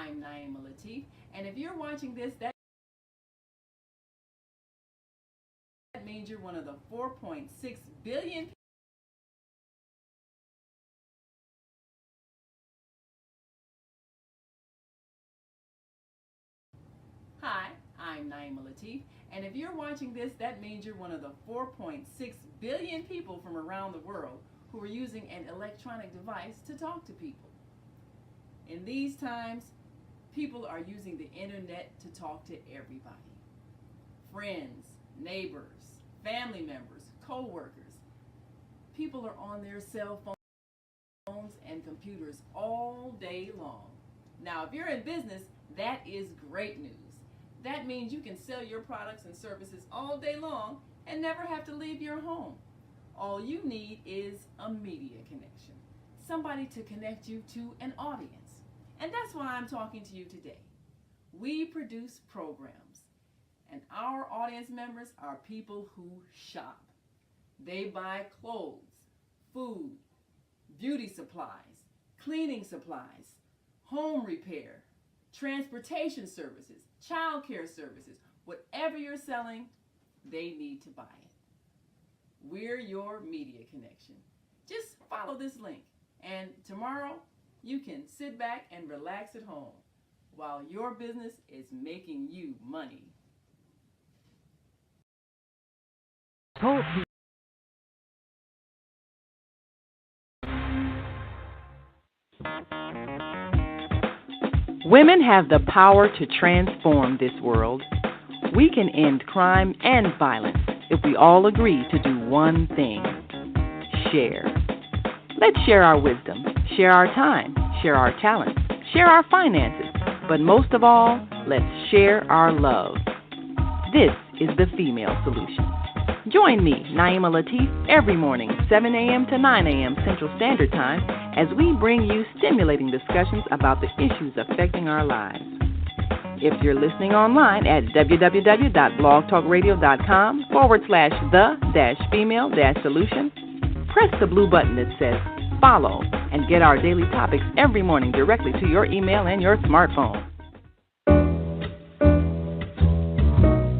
I'm Naima Latif, and if you're watching this, that means you're one of the 4.6 billion. Hi, I'm Naima Latif, and if you're watching this, that means you're one of the 4.6 billion people from around the world who are using an electronic device to talk to people. In these times, people are using the internet to talk to everybody. Friends, neighbors, family members, co-workers. People are on their cell phones and computers all day long. Now, if you're in business, that is great news. That means you can sell your products and services all day long and never have to leave your home. All you need is a media connection, somebody to connect you to an audience. And that's why I'm talking to you today. We produce programs, and our audience members are people who shop. They buy clothes, food, beauty supplies, cleaning supplies, home repair, transportation services, child care services. Whatever you're selling, they need to buy it. We're your media connection. Just follow this link, and tomorrow you can sit back and relax at home while your business is making you money. Women have the power to transform this world. We can end crime and violence if we all agree to do one thing: share. Let's share our wisdom, share our time, share our talents, share our finances, but most of all, let's share our love. This is the Female Solution. Join me, Naima Latif, every morning, 7 a.m. to 9 a.m. Central Standard Time, as we bring you stimulating discussions about the issues affecting our lives. If you're listening online at www.blogtalkradio.com/the-female-solution, press the blue button that says follow and get our daily topics every morning directly to your email and your smartphone.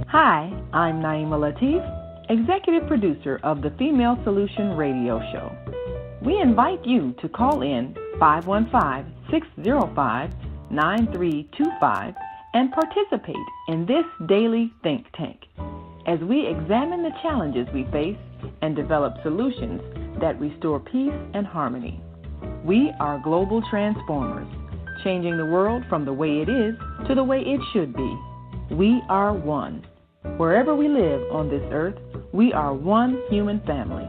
Hi, I'm Naima Latif, Executive Producer of the Female Solution Radio Show. We invite you to call in 515-605-9325 and participate in this daily think tank as we examine the challenges we face and develop solutions that restore peace and harmony. We are global transformers, changing the world from the way it is to the way it should be. We are one. Wherever we live on this earth, we are one human family.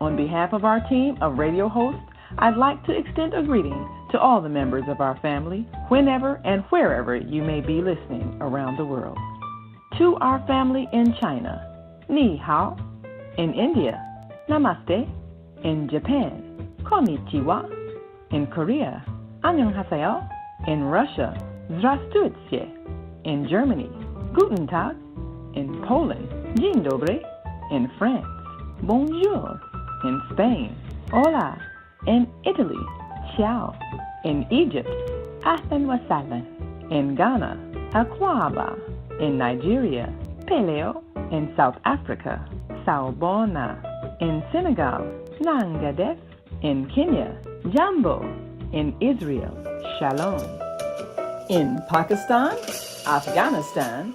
On behalf of our team of radio hosts, I'd like to extend a greeting to all the members of our family, whenever and wherever you may be listening around the world. To our family in China, Ni Hao. In India, Namaste. In Japan, Konnichiwa. In Korea, Annyeonghaseyo. In Russia, Здравствуйте. In Germany, Guten Tag. In Poland, Dzień dobry. In France, Bonjour. In Spain, Hola. In Italy, Ciao. In Egypt, Ahlan wa sahlan. In Ghana, Akwaba. In Nigeria, Peleo. In South Africa, Sawubona. In Senegal, Nangadef. In Kenya, Jambo. In Israel, Shalom. In Pakistan, Afghanistan,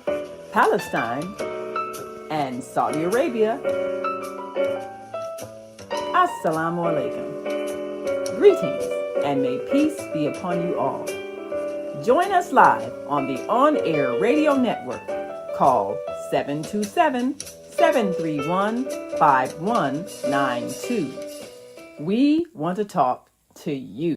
Palestine, and Saudi Arabia, Assalamu alaikum. Greetings, and may peace be upon you all. Join us live on the on-air radio network called 727-731-5192. We want to talk to you.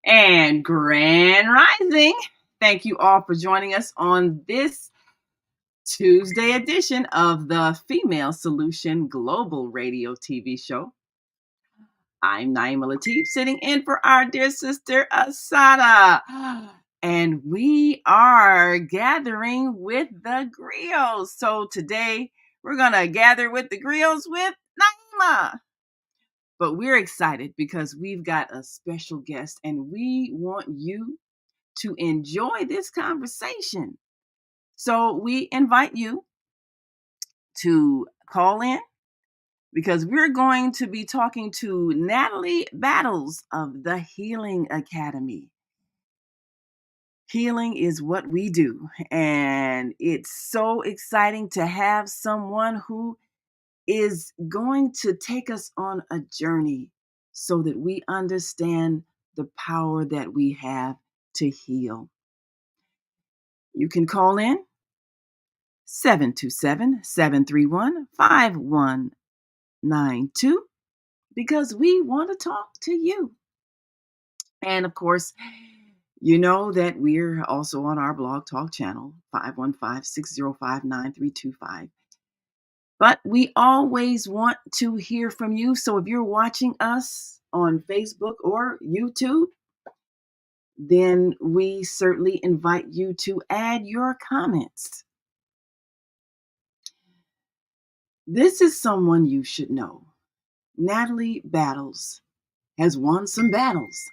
And Grand Rising. Thank you all for joining us on this Tuesday edition of the Female Solution Global Radio TV show. I'm Naima Latif, sitting in for our dear sister Asada. And we are gathering with the Griots. So today We're going to gather with the Griots with Naima. But we're excited because we've got a special guest and we want you to enjoy this conversation. So we invite you to call in because we're going to be talking to Natalie Battles of the Healing Academy. Healing is what we do, and it's so exciting to have someone who is going to take us on a journey so that we understand the power that we have to heal. You can call in 727-731-5192 because we want to talk to you. And of course, you know that we're also on our Blog Talk channel, 515-605-9325. But we always want to hear from you. So if you're watching us on Facebook or YouTube, then we certainly invite you to add your comments. This is someone you should know. Natalie Battles has won some battles.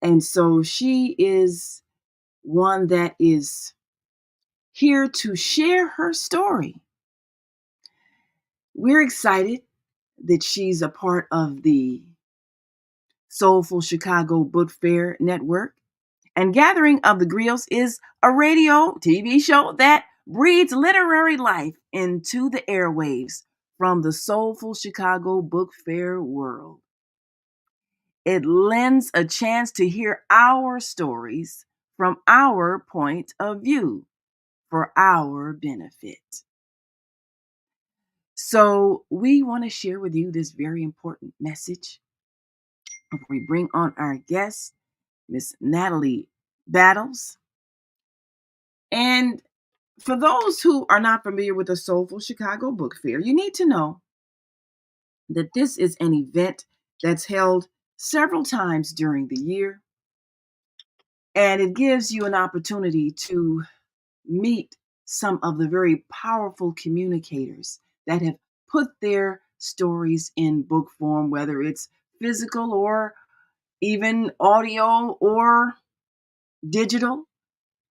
And so she is one that is here to share her story. We're excited that she's a part of the Soulful Chicago Book Fair Network. And Gathering of the Griots is a radio TV show that breathes literary life into the airwaves from the Soulful Chicago Book Fair world. It lends a chance to hear our stories from our point of view for our benefit. So we want to share with you this very important message before we bring on our guest, Miss Natalie Battles. And for those who are not familiar with the Soulful Chicago Book Fair, you need to know that this is an event that's held several times during the year. And it gives you an opportunity to meet some of the very powerful communicators that have put their stories in book form, whether it's physical or even audio or digital,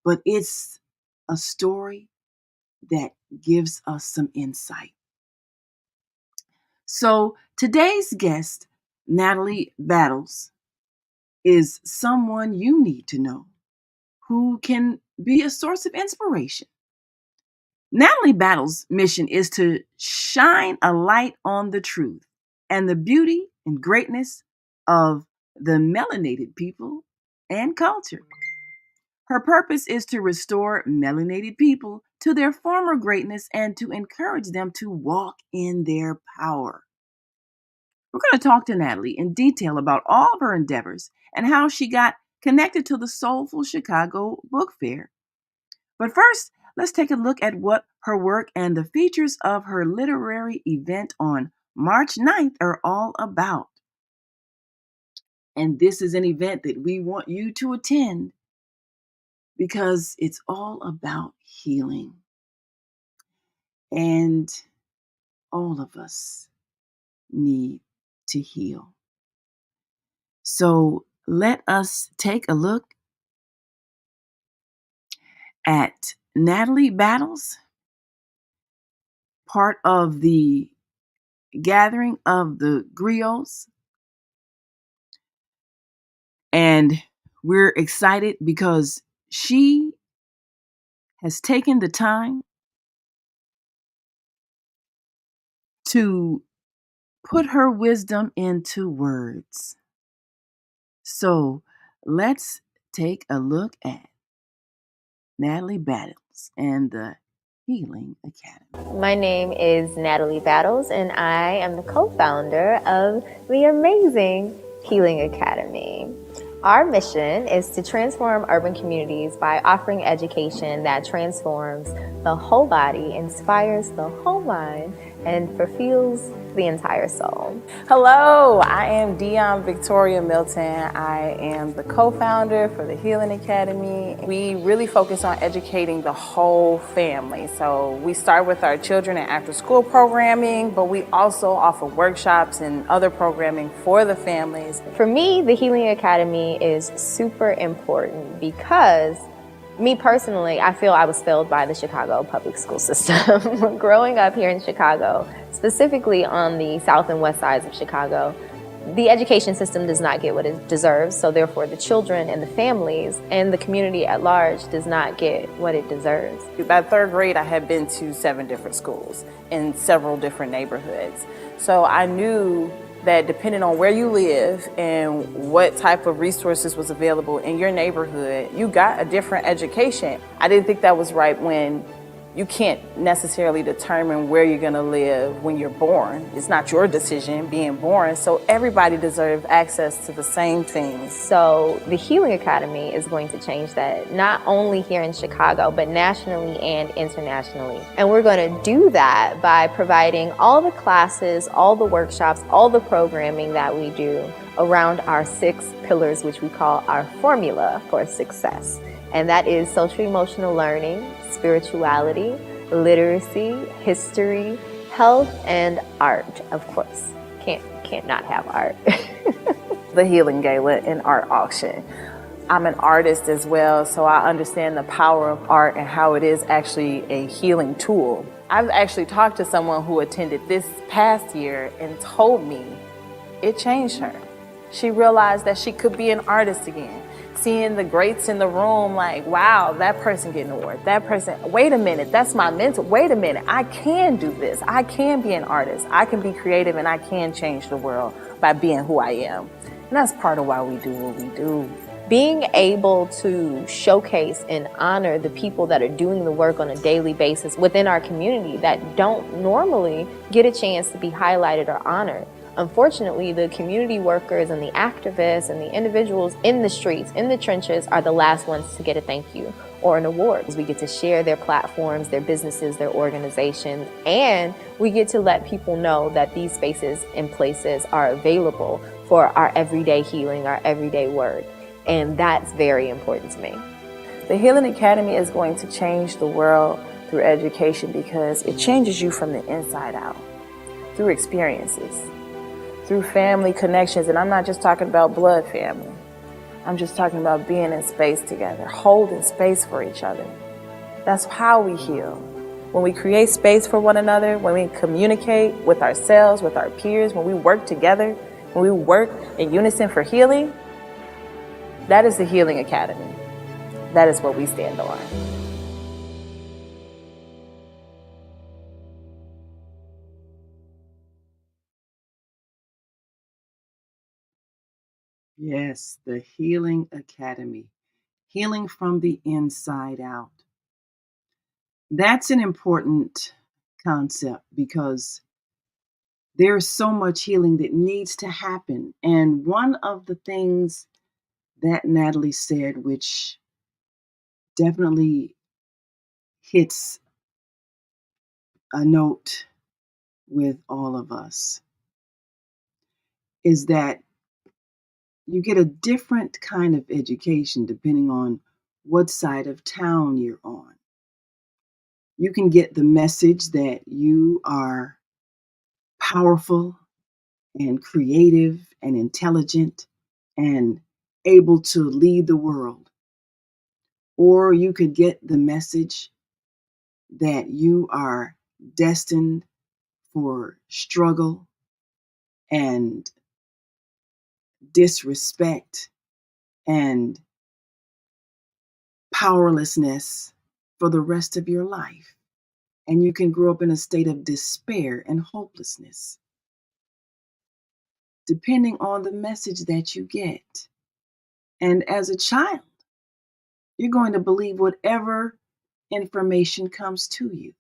but it's a story that gives us some insight. So today's guest, Natalie Battles, is someone you need to know who can be a source of inspiration. Natalie Battles' mission is to shine a light on the truth and the beauty and greatness of the melanated people and culture. Her purpose is to restore melanated people to their former greatness and to encourage them to walk in their power. We're going to talk to Natalie in detail about all of her endeavors and how she got connected to the Soulful Chicago Book Fair. But first, let's take a look at what her work and the features of her literary event on March 9th are all about. And this is an event that we want you to attend because it's all about healing. And all of us need to heal. So let us take a look at Natalie Battles, part of the Gathering of the Griots. And we're excited because she has taken the time to put her wisdom into words. So let's take a look at Natalie Battles and the Healing Academy. My name is Natalie Battles, and I am the co-founder of the amazing Healing Academy. Our mission is to transform urban communities by offering education that transforms the whole body, inspires the whole mind, and fulfills the entire soul. Hello, I am Dion Victoria Milton. I am the co-founder for the Healing Academy. We really focus on educating the whole family. So we start with our children and after school programming, but we also offer workshops and other programming for the families. For me, the Healing Academy is super important because me personally, I feel I was failed by the Chicago public school system. Growing up here in Chicago, specifically on the south and west sides of Chicago, the education system does not get what it deserves, so therefore the children and the families and the community at large does not get what it deserves. By third grade, I had been to 7 different schools in several different neighborhoods. So I knew that depending on where you live and what type of resources was available in your neighborhood, you got a different education. I didn't think that was right when you can't necessarily determine where you're gonna live when you're born. It's not your decision being born, so everybody deserves access to the same things. So the Healing Academy is going to change that, not only here in Chicago, but nationally and internationally. And we're gonna do that by providing all the classes, all the workshops, all the programming that we do around our 6 pillars, which we call our formula for success. And that is social emotional learning, spirituality, literacy, history, health, and art, of course. Can't not have art. The Healing Gala and Art Auction. I'm an artist as well, so I understand the power of art and how it is actually a healing tool. I've actually talked to someone who attended this past year and told me it changed her. She realized that she could be an artist again. Seeing the greats in the room, like, wow, that person getting an award, that person, wait a minute, that's my mentor, wait a minute, I can do this, I can be an artist, I can be creative, and I can change the world by being who I am. And that's part of why we do what we do. Being able to showcase and honor the people that are doing the work on a daily basis within our community that don't normally get a chance to be highlighted or honored. Unfortunately, the community workers and the activists and the individuals in the streets, in the trenches, are the last ones to get a thank you or an award. We get to share their platforms, their businesses, their organizations, and we get to let people know that these spaces and places are available for our everyday healing, our everyday work. And that's very important to me. The Healing Academy is going to change the world through education because it changes you from the inside out, through experiences, through family connections. And I'm not just talking about blood family. I'm just talking about being in space together, holding space for each other. That's how we heal. When we create space for one another, when we communicate with ourselves, with our peers, when we work together, when we work in unison for healing, that is the Healing Academy. That is what we stand on. Yes, the Healing Academy. Healing from the inside out. That's an important concept because there's so much healing that needs to happen. And one of the things that Natalie said, which definitely hits a note with all of us, is that you get a different kind of education depending on what side of town you're on. You can get the message that you are powerful and creative and intelligent and able to lead the world. Or you could get the message that you are destined for struggle and disrespect and powerlessness for the rest of your life. And you can grow up in a state of despair and hopelessness, depending on the message that you get. And as a child, you're going to believe whatever information comes to you.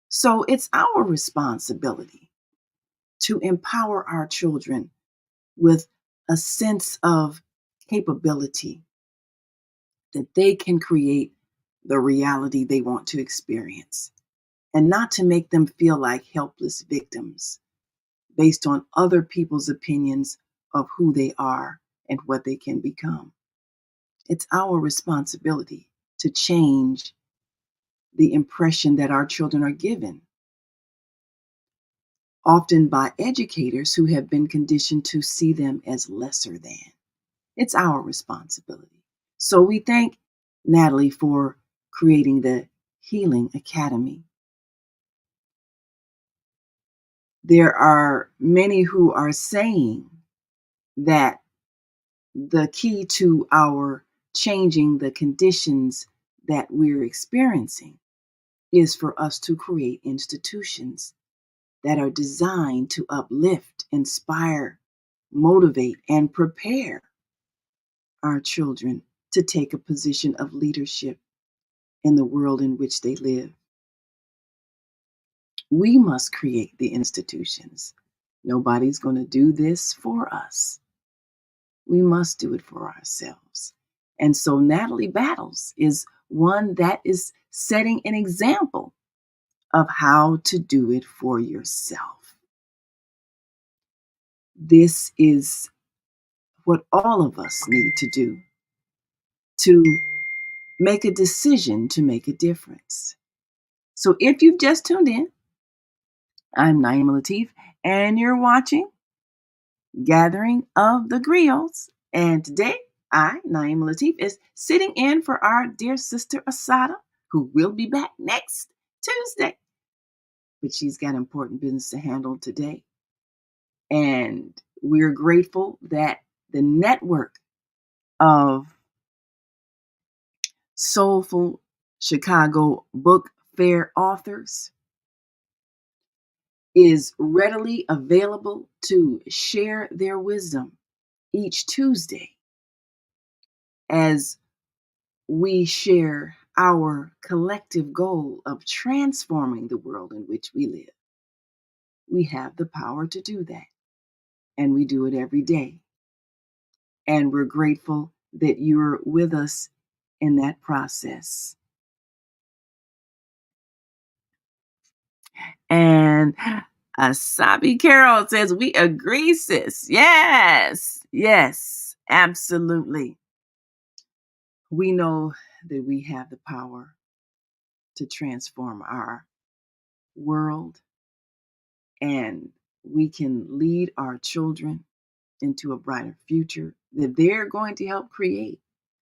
So it's our responsibility to empower our children with a sense of capability that they can create the reality they want to experience. and not to make them feel like helpless victims based on other people's opinions of who they are and what they can become. It's our responsibility to change the impression that our children are given, often by educators who have been conditioned to see them as lesser than. It's our responsibility. So we thank Natalie for creating the Healing Academy. There are many who are saying that the key to our changing the conditions that we're experiencing is for us to create institutions that are designed to uplift, inspire, motivate, and prepare our children to take a position of leadership in the world in which they live. We must create the institutions. Nobody's going to do this for us. We must do it for ourselves. And so Natalie Battles is one that is setting an example of how to do it for yourself. This is what all of us need to do to make a decision to make a difference. So if you've just tuned in, I'm Naima Latif, and you're watching Gathering of the Griots. And today, I, Naima Latif, is sitting in for our dear sister Asada, who will be back next Tuesday. But she's got important business to handle today. And we're grateful that the network of Soulful Chicago Book Fair authors is readily available to share their wisdom each Tuesday as we share our collective goal of transforming the world in which we live. We have the power to do that, and we do it every day. And we're grateful that you're with us in that process. And Asabi Carol says, we agree, sis. Yes, absolutely. We know that we have the power to transform our world, and we can lead our children into a brighter future that they're going to help create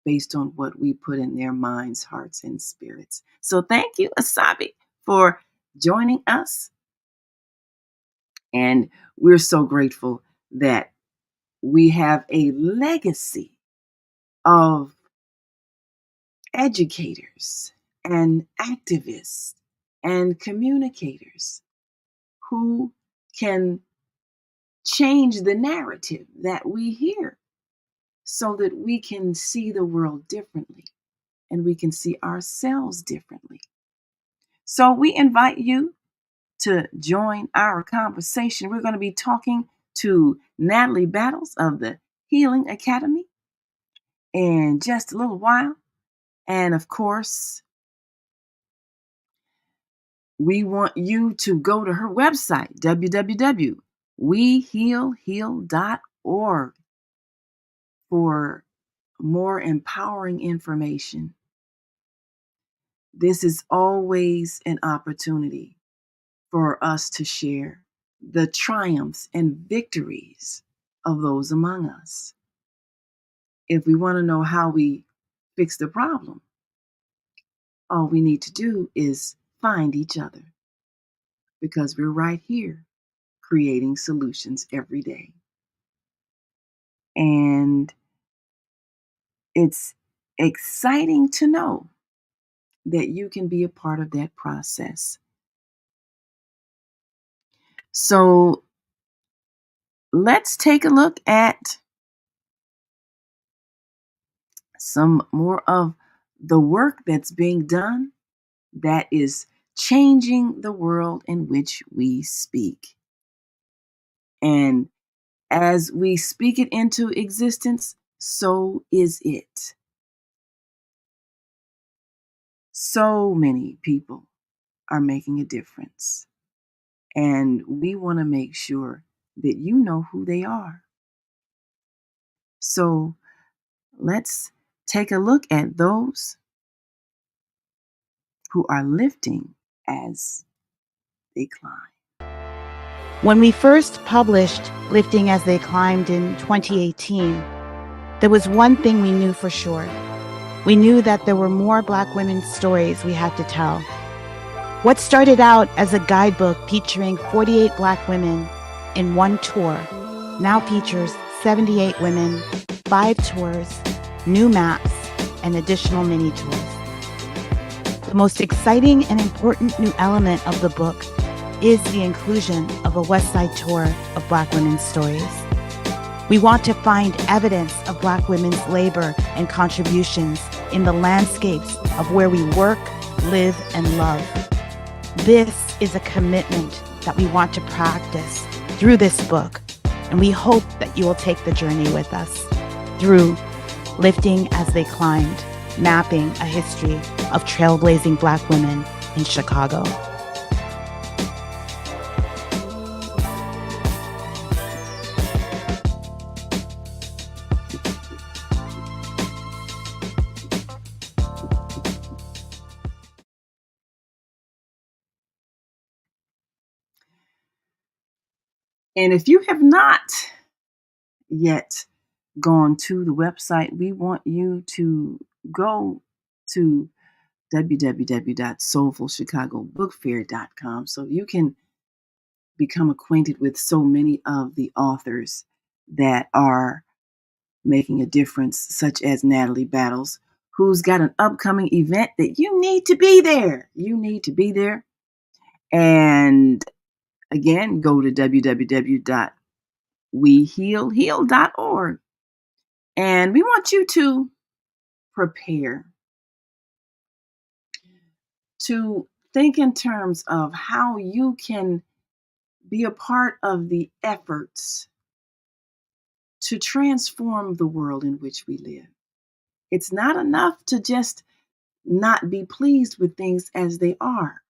based on what we put in their minds, hearts, and spirits. So thank you, Asabi, for joining us. And we're so grateful that we have a legacy of educators and activists and communicators who can change the narrative that we hear so that we can see the world differently and we can see ourselves differently. So we invite you to join our conversation. We're going to be talking to Natalie Battles of the Healing Academy in just a little while. And of course, we want you to go to her website, www.wehealheal.org, for more empowering information. This is always an opportunity for us to share the triumphs and victories of those among us. If we want to know how we fix the problem, all we need to do is find each other, because we're right here creating solutions every day. And it's exciting to know that you can be a part of that process. So let's take a look at some more of the work that's being done that is changing the world in which we speak. And as we speak it into existence, so is it. So many people are making a difference. And we want to make sure that you know who they are. So let's take a look at those who are lifting as they climb. When we first published Lifting as They Climbed in 2018, there was one thing we knew for sure. We knew that there were more Black women's stories we had to tell. What started out as a guidebook featuring 48 Black women in one tour now features 78 women, 5 tours, new maps, and additional mini tours. The most exciting and important new element of the book is the inclusion of a West Side tour of Black women's stories. We want to find evidence of Black women's labor and contributions in the landscapes of where we work, live, and love. This is a commitment that we want to practice through this book, and we hope that you will take the journey with us through Lifting as They Climbed, mapping a history of trailblazing Black women in Chicago. And if you have not yet gone to the website, we want you to go to www.soulfulchicagobookfair.com so you can become acquainted with so many of the authors that are making a difference, such as Natalie Battles, who's got an upcoming event that you need to be there. You need to be there. And again, go to www.weheal.org. And we want you to prepare to think in terms of how you can be a part of the efforts to transform the world in which we live. It's not enough to just not be pleased with things as they are.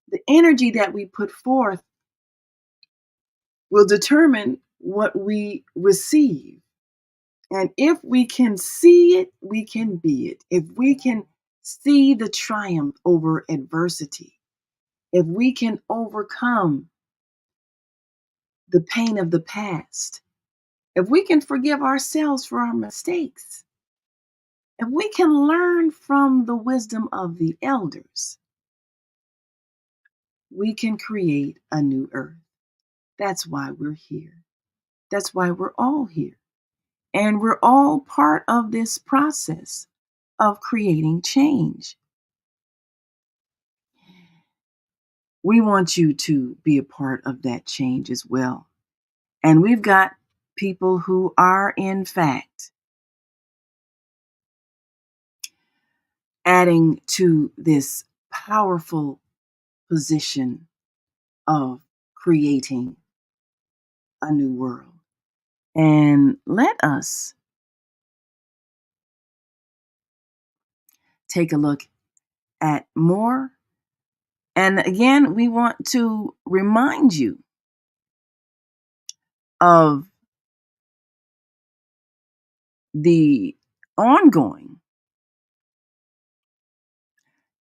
The energy that we put forth will determine what we receive. And if we can see it, we can be it. If we can see the triumph over adversity, if we can overcome the pain of the past, if we can forgive ourselves for our mistakes, if we can learn from the wisdom of the elders, we can create a new earth. That's why we're here. That's why we're all here. And we're all part of this process of creating change. We want you to be a part of that change as well. And we've got people who are, in fact, adding to this powerful position of creating a new world. And let us take a look at more. And again, we want to remind you of the ongoing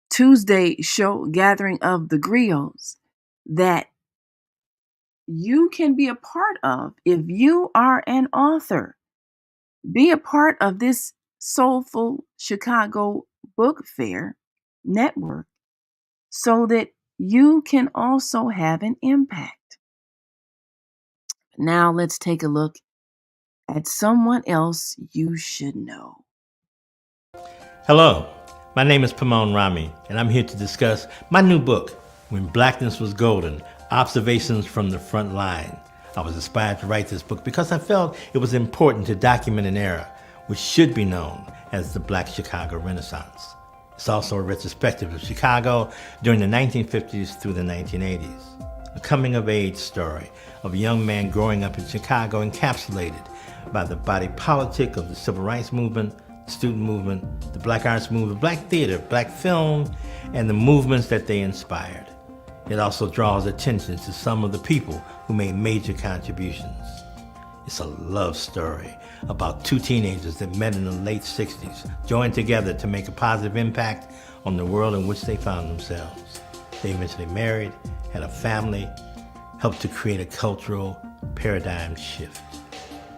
Tuesday show gathering of the Griots that you can be a part of if you are an author. Be a part of this Soulful Chicago Book Fair network so that you can also have an impact. Now let's take a look at someone else you should know. Hello, my name is Pamon Rami, and I'm here to discuss my new book, When Blackness Was Golden, Observations from the Front Line. I was inspired to write this book because I felt it was important to document an era which should be known as the Black Chicago Renaissance. It's also a retrospective of Chicago during the 1950s through the 1980s. A coming-of-age story of a young man growing up in Chicago encapsulated by the body politic of the civil rights movement, the student movement, the black arts movement, black theater, black film, and the movements that they inspired. It also draws attention to some of the people who made major contributions. It's a love story about two teenagers that met in the late 60s, joined together to make a positive impact on the world in which they found themselves. They eventually married, had a family, helped to create a cultural paradigm shift.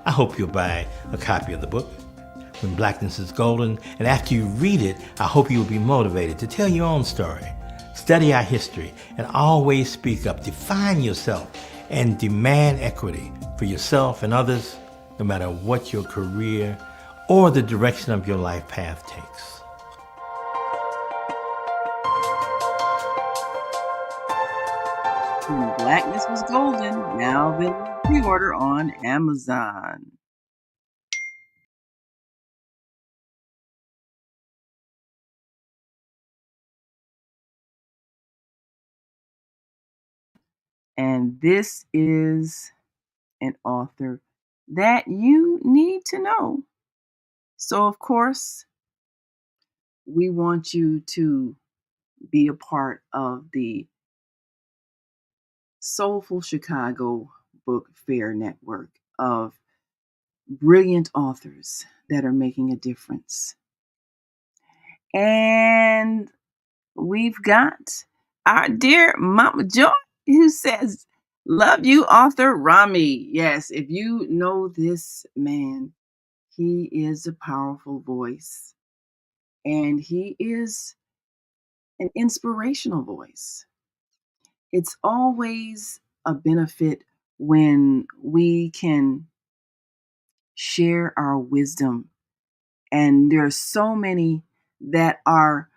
I hope you'll buy a copy of the book, When Blackness is Golden, and after you read it, I hope you will be motivated to tell your own story. Study our history and always speak up. Define yourself and demand equity for yourself and others, no matter what your career or the direction of your life path takes. When Blackness Was Golden, now available pre-order on Amazon. And this is an author that you need to know. So, of course, we want you to be a part of the Soulful Chicago Book Fair network of brilliant authors that are making a difference. And we've got our dear Mama Joy who says, "Love you, author Rami." Yes, if you know this man, he is a powerful voice and he is an inspirational voice. It's always a benefit when we can share our wisdom. And there are so many that are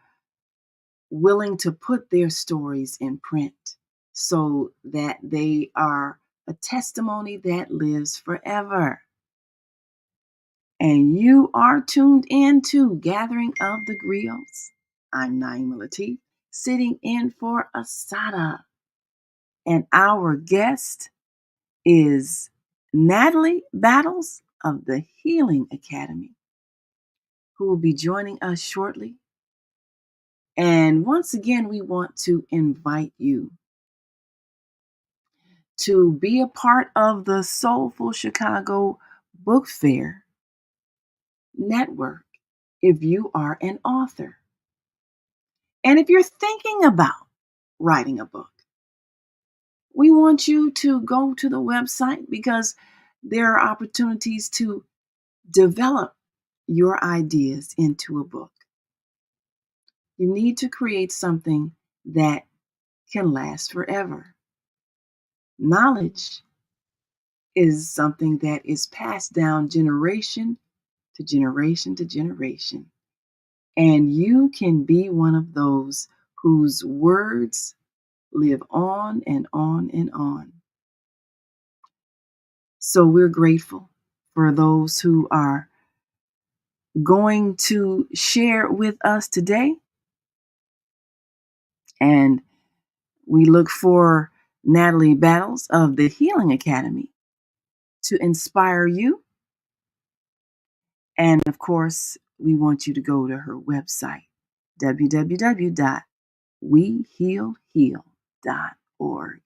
willing to put their stories in print so that they are a testimony that lives forever. And you are tuned in to Gathering of the Griots. I'm Naima Latif, sitting in for Asada. And our guest is Natalie Battles of the Healing Academy, who will be joining us shortly. And once again, we want to invite you to be a part of the Soulful Chicago Book Fair network if you are an author. And if you're thinking about writing a book, we want you to go to the website because there are opportunities to develop your ideas into a book. You need to create something that can last forever. Knowledge is something that is passed down generation to generation to generation. And you can be one of those whose words live on and on and on. So we're grateful for those who are going to share with us today. And we look for Natalie Battles of the Healing Academy to inspire you. And of course, we want you to go to her website, www.wehealheal.org.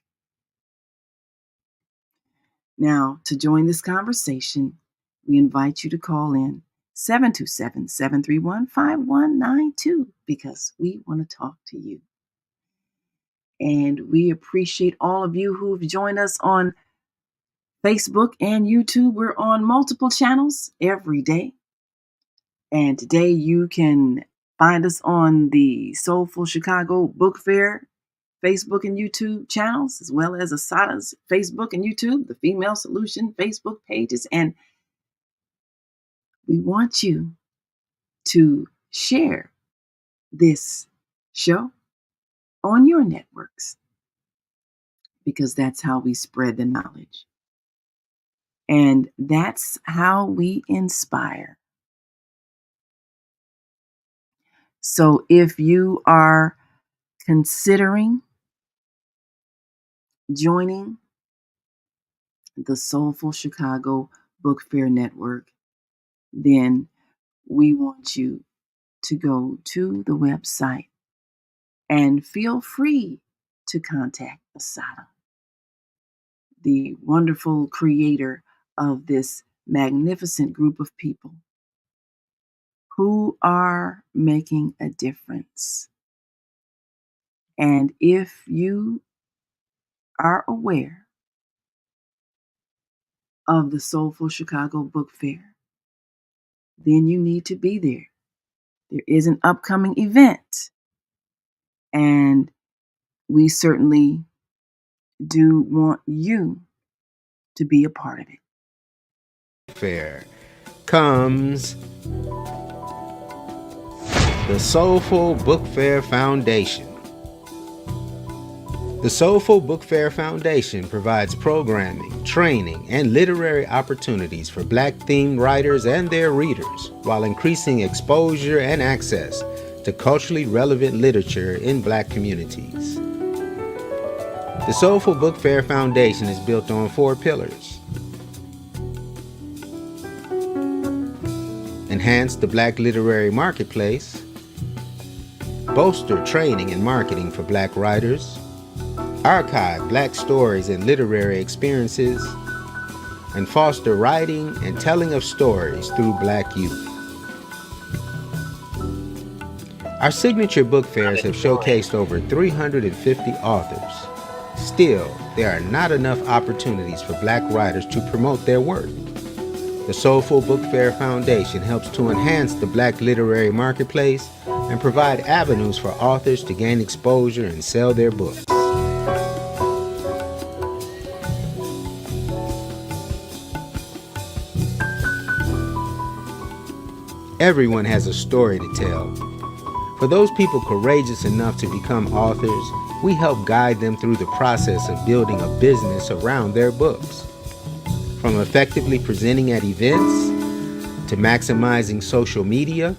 Now, to join this conversation, we invite you to call in 727-731-5192 because we want to talk to you. And we appreciate all of you who have joined us on Facebook and YouTube. We're on multiple channels every day. And today you can find us on the Soulful Chicago Book Fair Facebook and YouTube channels, as well as Asada's Facebook and YouTube, the Female Solution Facebook pages. And we want you to share this show on your networks because that's how we spread the knowledge. And that's how we inspire. So if you are considering joining the Soulful Chicago Book Fair Network, then we want you to go to the website and feel free to contact Asada, the wonderful creator of this magnificent group of people who are making a difference. And if you are aware of the Soulful Chicago Book Fair, then you need to be there. There is an upcoming event, and we certainly do want you to be a part of it. Fair comes the Soulful Book Fair Foundation. The Soulful Book Fair Foundation provides programming, training, and literary opportunities for Black-themed writers and their readers, while increasing exposure and access to culturally relevant literature in Black communities. The Soulful Book Fair Foundation is built on 4 pillars. Enhance the Black literary marketplace, bolster training and marketing for Black writers, archive Black stories and literary experiences, and foster writing and telling of stories through Black youth. Our signature book fairs have showcased over 350 authors. Still, there are not enough opportunities for Black writers to promote their work. The Soulful Book Fair Foundation helps to enhance the Black literary marketplace and provide avenues for authors to gain exposure and sell their books. Everyone has a story to tell. For those people courageous enough to become authors, we help guide them through the process of building a business around their books. From effectively presenting at events, to maximizing social media,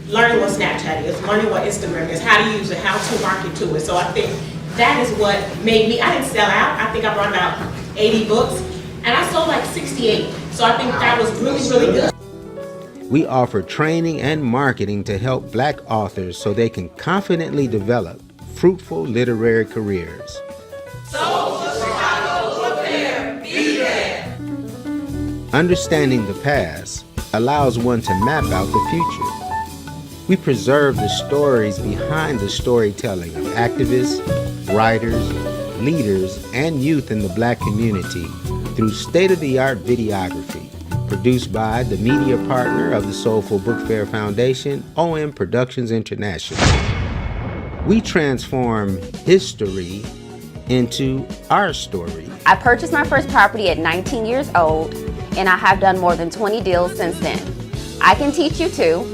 learning what Snapchat is, learning what Instagram is, how to use it, how to market to it. So I think that is what made me, I didn't sell out. I think I brought about 80 books, and I sold like 68. So I think that was really, really good. We offer training and marketing to help Black authors so they can confidently develop fruitful literary careers. Soulful Chicago Book Fair, be there! Understanding the past allows one to map out the future. We preserve the stories behind the storytelling of activists, writers, leaders, and youth in the Black community through state-of-the-art videography. Produced by the media partner of the Soulful Book Fair Foundation, OM Productions International. We transform history into our story. I purchased my first property at 19 years old, and I have done more than 20 deals since then. I can teach you too.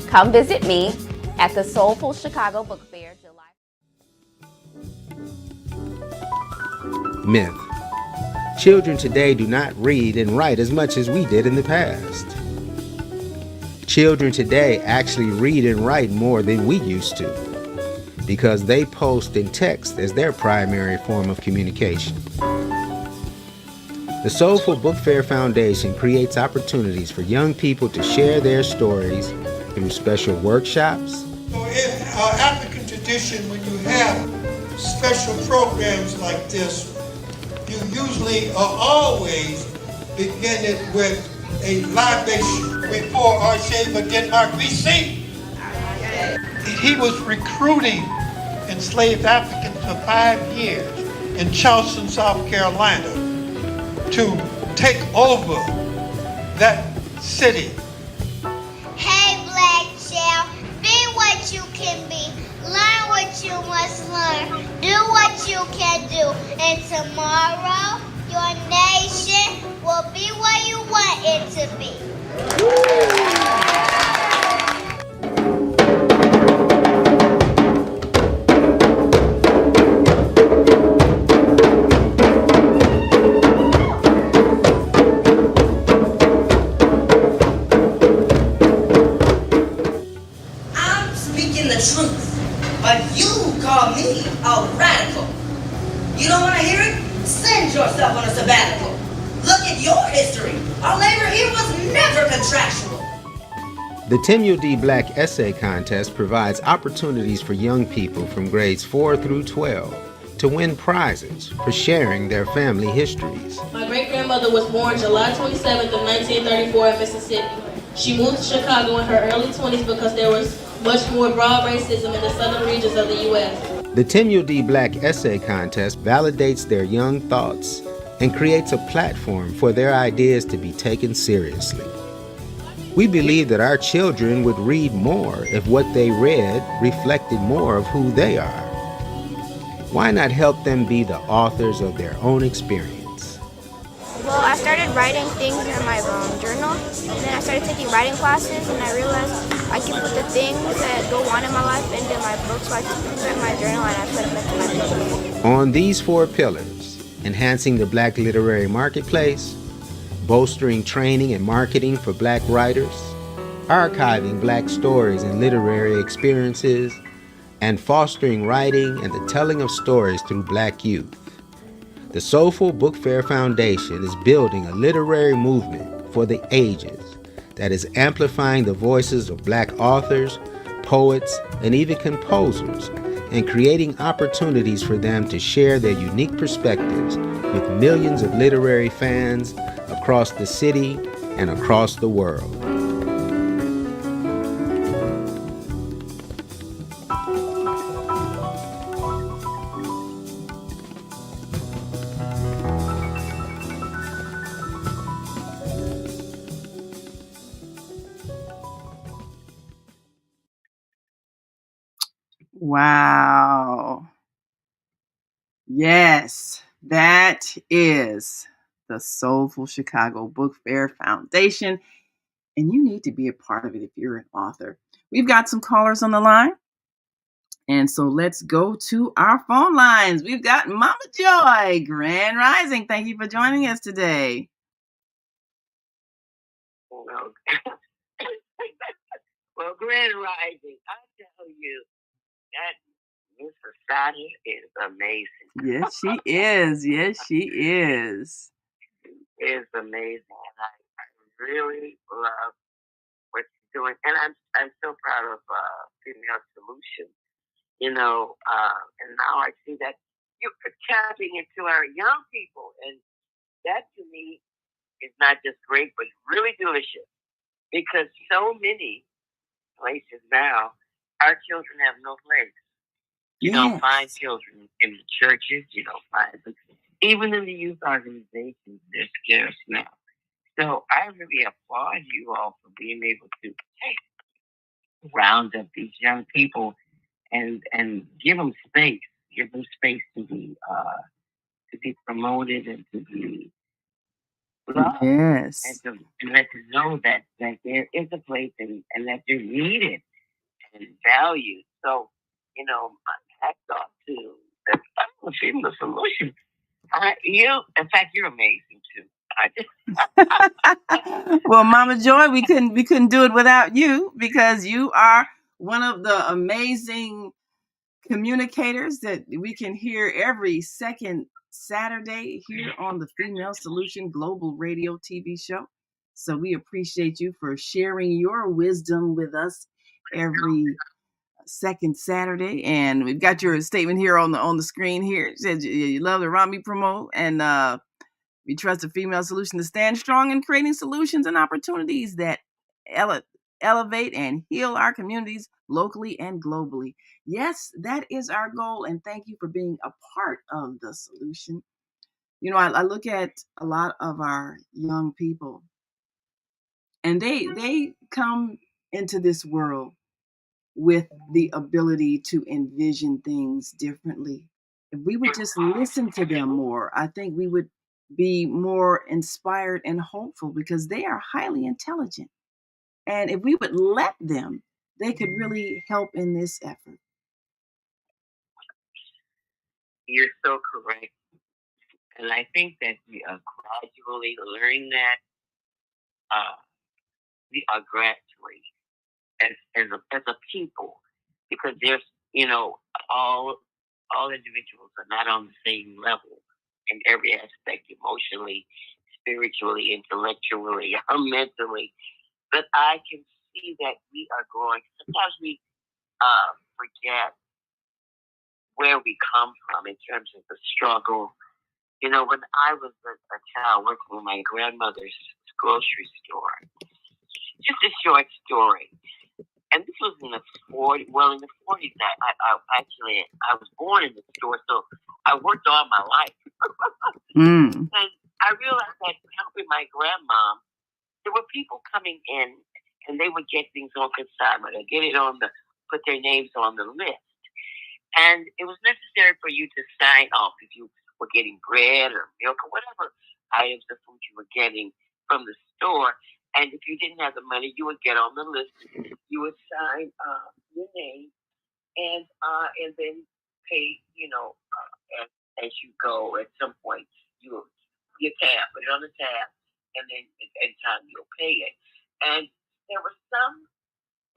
Come visit me at the Soulful Chicago Book Fair, July. Myth. Children today do not read and write as much as we did in the past. Children today actually read and write more than we used to, because they post and text as their primary form of communication. The Soulful Book Fair Foundation creates opportunities for young people to share their stories through special workshops. So in our African tradition, when you have special programs like this, you usually or always begin it with a libation. Before Archie Denmark BC, he was recruiting enslaved Africans for 5 years in Charleston, South Carolina, to take over that city. Hey, Black child, be what you can be. Learn what you must learn. Do what you can do. And tomorrow, your nation will be where you want it to be. I'm speaking the truth, but you call me a radical. You don't want to hear it? Send yourself on a sabbatical. Look at your history. Our labor here was never contractual. The Tenure D Black Essay Contest provides opportunities for young people from grades 4 through 12 to win prizes for sharing their family histories. My great-grandmother was born July 27th of 1934 in Mississippi. She moved to Chicago in her early 20s because there was much more broad racism in the southern regions of the U.S. The Tenure D Black Essay Contest validates their young thoughts and creates a platform for their ideas to be taken seriously. We believe that our children would read more if what they read reflected more of who they are. Why not help them be the authors of their own experience? Well, I started writing things in my journal, and then I started taking writing classes, and I realized I can put the things that go on in my life into my book, so I put them in my journal and I put them into my book. On these 4 pillars, enhancing the Black literary marketplace, bolstering training and marketing for Black writers, archiving Black stories and literary experiences, and fostering writing and the telling of stories through Black youth, the Soulful Book Fair Foundation is building a literary movement for the ages that is amplifying the voices of Black authors, poets, and even composers, and creating opportunities for them to share their unique perspectives with millions of literary fans across the city and across the world. Wow. Yes, that is the Soulful Chicago Book Fair Foundation, and you need to be a part of it if you're an author. We've got some callers on the line, and so let's go to our phone lines. We've got Mama Joy, Grand Rising. Thank you for joining us today. Well, Grand Rising, I tell you, that Miss Asada is amazing. Yes, she is. Yes, she is. Is amazing, and I really love what she's doing, and I'm so proud of Female Solutions. And now I see that you're tapping into our young people, and that to me is not just great, but really delicious, because so many places now, our children have no place. You don't find children in the churches. You don't find them. Even in the youth organizations, they're scarce now. So I really applaud you all for being able to round up these young people and give them space. Give them space to be promoted and to be loved. Yes. And to let them know that there is a place and that they're needed and valued. So, hats off to the Female Solution. In fact, you're amazing too. Well, Mama Joy, we couldn't do it without you, because you are one of the amazing communicators that we can hear every second Saturday here on the Female Solution Global Radio TV show. So we appreciate you for sharing your wisdom with us every second Saturday. And we've got your statement here on the screen here. It says you love the Rami promo, and we trust the Female Solution to stand strong in creating solutions and opportunities that elevate and heal our communities locally and globally. Yes, that is our goal, and thank you for being a part of the solution. I look at a lot of our young people, and they come into this world with the ability to envision things differently. If we would just listen to them more, I think we would be more inspired and hopeful, because they are highly intelligent. And if we would let them, they could really help in this effort. You're so correct. And I think that we are gradually learning that. We are gradually as a people, because there's all individuals are not on the same level in every aspect, emotionally, spiritually, intellectually, or mentally. But I can see that we are growing. Sometimes we forget where we come from in terms of the struggle. You know, when I was a child working with my grandmother's grocery store, just a short story. And this was in the 40s. Well, in the 40s, I was born in the store, so I worked all my life. And I realized that helping my grandma, there were people coming in, and they would get things on consignment or put their names on the list. And it was necessary for you to sign off if you were getting bread or milk or whatever items of food you were getting from the store. And if you didn't have the money, you would get on the list. You would sign your name and then pay. As you go. At some point, your tab, put it on the tab, and then at time you'll pay it. And there were some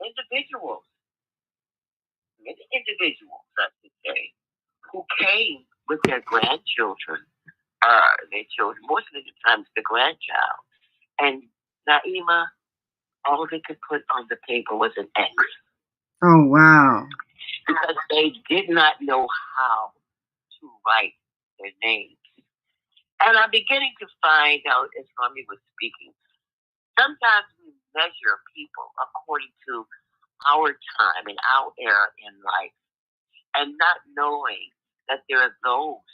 individuals, many individuals, I should say, who came with their grandchildren, their children, most of the times the grandchild. And Naima, all they could put on the paper was an X. Oh, wow. Because they did not know how to write their names. And I'm beginning to find out, as Rami was speaking, sometimes we measure people according to our time and our era in life, and not knowing that there are those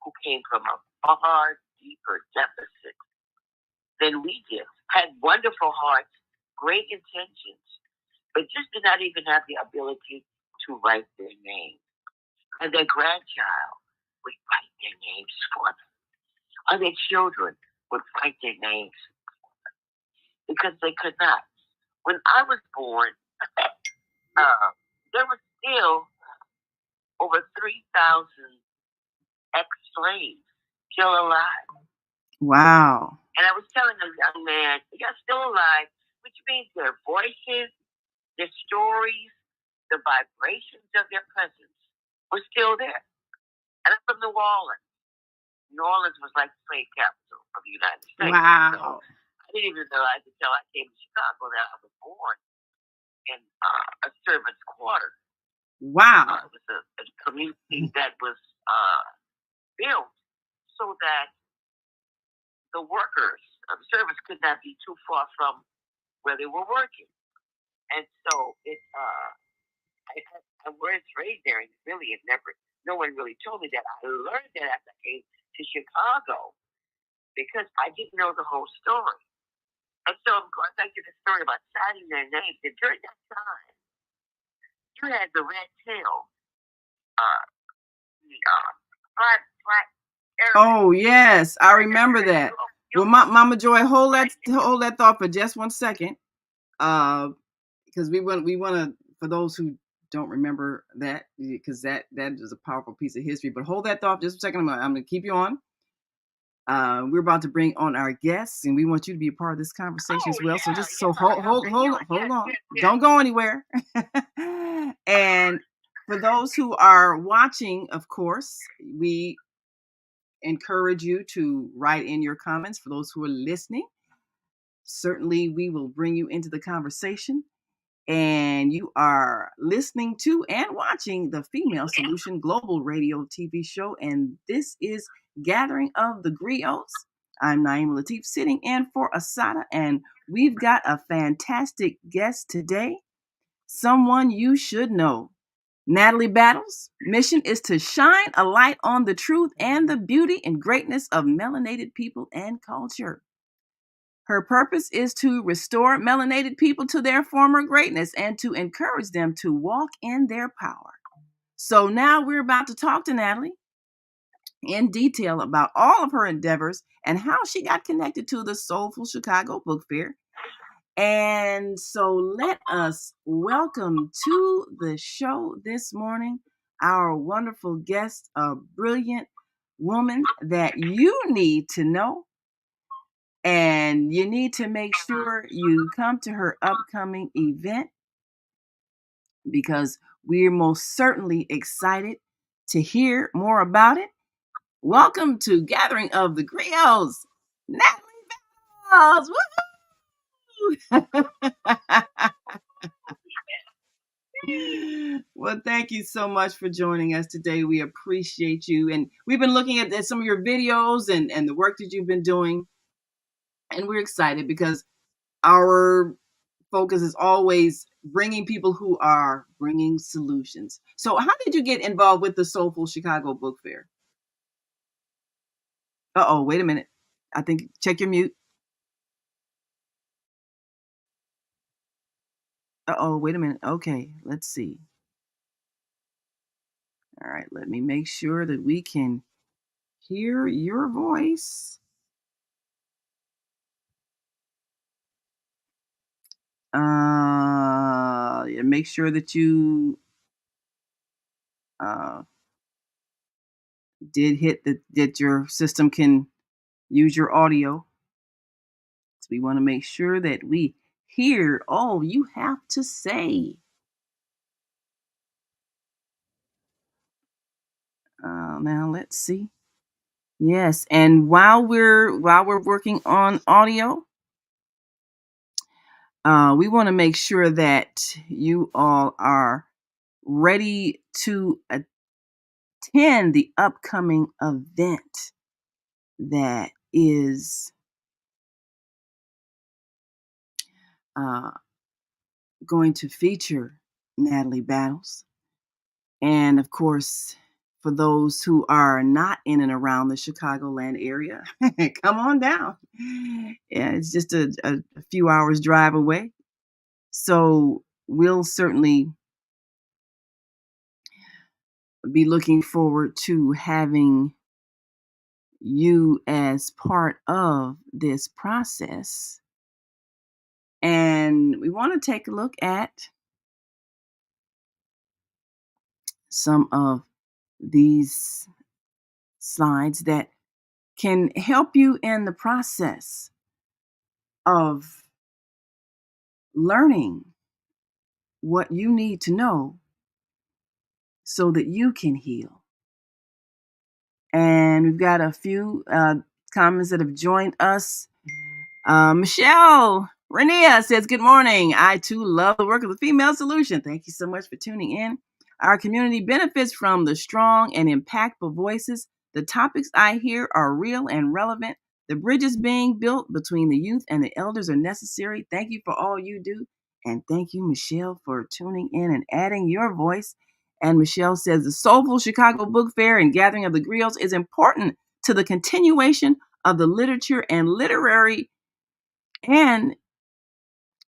who came from a far deeper deficit than we did, had wonderful hearts, great intentions, but just did not even have the ability to write their name. And their grandchild would write their names for them. Or their children would write their names because they could not. When I was born, there were still over 3,000 ex-slaves still alive. Wow. And I was telling a young man, they're still alive, which means their voices, their stories, the vibrations of their presence were still there. And I'm from New Orleans. New Orleans was like the slave capital of the United States. Wow. So I didn't even realize until I came to Chicago that I was born in a servant's quarter. Wow. It was a community that was built so that the workers, the servants, could not be too far from where they were working. And so I was raised there, and really, no one really told me that. I learned that after I came to Chicago because I didn't know the whole story. And so I'm going back to the story about signing their names. And during that time, you had the red tail, the black Arab. Oh, yes, I remember that. Well, Mama Joy, hold that thought for just 1 second, because we want to, for those who don't remember that, because that is a powerful piece of history. But hold that thought just a second. I'm going to keep you on. We're about to bring on our guests, and we want you to be a part of this conversation as well. So hold on. Don't go anywhere. And for those who are watching, of course, we encourage you to write in your comments. For those who are listening, certainly we will bring you into the conversation. And you are listening to and watching the Female Solution Global Radio TV show. And this is Gathering of the Griots. I'm Naima Latif, sitting in for Asada. And we've got a fantastic guest today. Someone you should know. Natalie Battles' mission is to shine a light on the truth and the beauty and greatness of melanated people and culture. Her purpose is to restore melanated people to their former greatness and to encourage them to walk in their power. So now we're about to talk to Natalie in detail about all of her endeavors and how she got connected to the Soulful Chicago Book Fair. And so let us welcome to the show this morning our wonderful guest, a brilliant woman that you need to know. And you need to make sure you come to her upcoming event because we're most certainly excited to hear more about it. Welcome to Gathering of the Griots, Natalie Battles. Woo-hoo! Well, thank you so much for joining us today. We appreciate you. And we've been looking at some of your videos and the work that you've been doing. And we're excited because our focus is always bringing people who are bringing solutions. So how did you get involved with the Soulful Chicago Book Fair? Uh-oh, wait a minute. I think check your mute. Uh-oh, wait a minute. Okay, let's see. All right, let me make sure that we can hear your voice. Yeah, make sure that you did hit that your system can use your audio. So we want to make sure that we hear all you have to say. Now let's see. Yes, and while we're working on audio, we want to make sure that you all are ready to attend the upcoming event that is going to feature Natalie Battles. And of course, for those who are not in and around the Chicagoland area, come on down. Yeah, it's just a few hours drive away. So we'll certainly be looking forward to having you as part of this process. And we want to take a look at some of these slides that can help you in the process of learning what you need to know so that you can heal. And we've got a few comments that have joined us. Michelle Renia says, good morning. I too love the work of the Female Solution. Thank you so much for tuning in. Our community benefits from the strong and impactful voices. The topics I hear are real and relevant. The bridges being built between the youth and the elders are necessary. Thank you for all you do. And thank you, Michelle, for tuning in and adding your voice. And Michelle says, the Soulful Chicago Book Fair and Gathering of the Griots is important to the continuation of the literature and literary and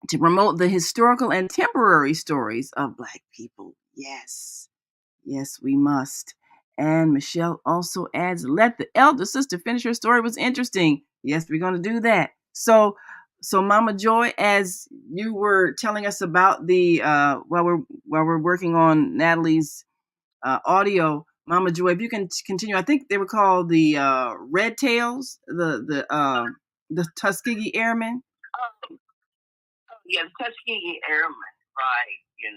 to promote the historical and temporary stories of Black people. Yes, we must. And Michelle also adds, let the elder sister finish her story. It was interesting. Yes, we're going to do that. So Mama Joy, as you were telling us about the while we're working on Natalie's audio, Mama Joy, if you can continue. I think they were called the Red Tails, the Tuskegee Airmen. Yeah, the Tuskegee Airmen, right, and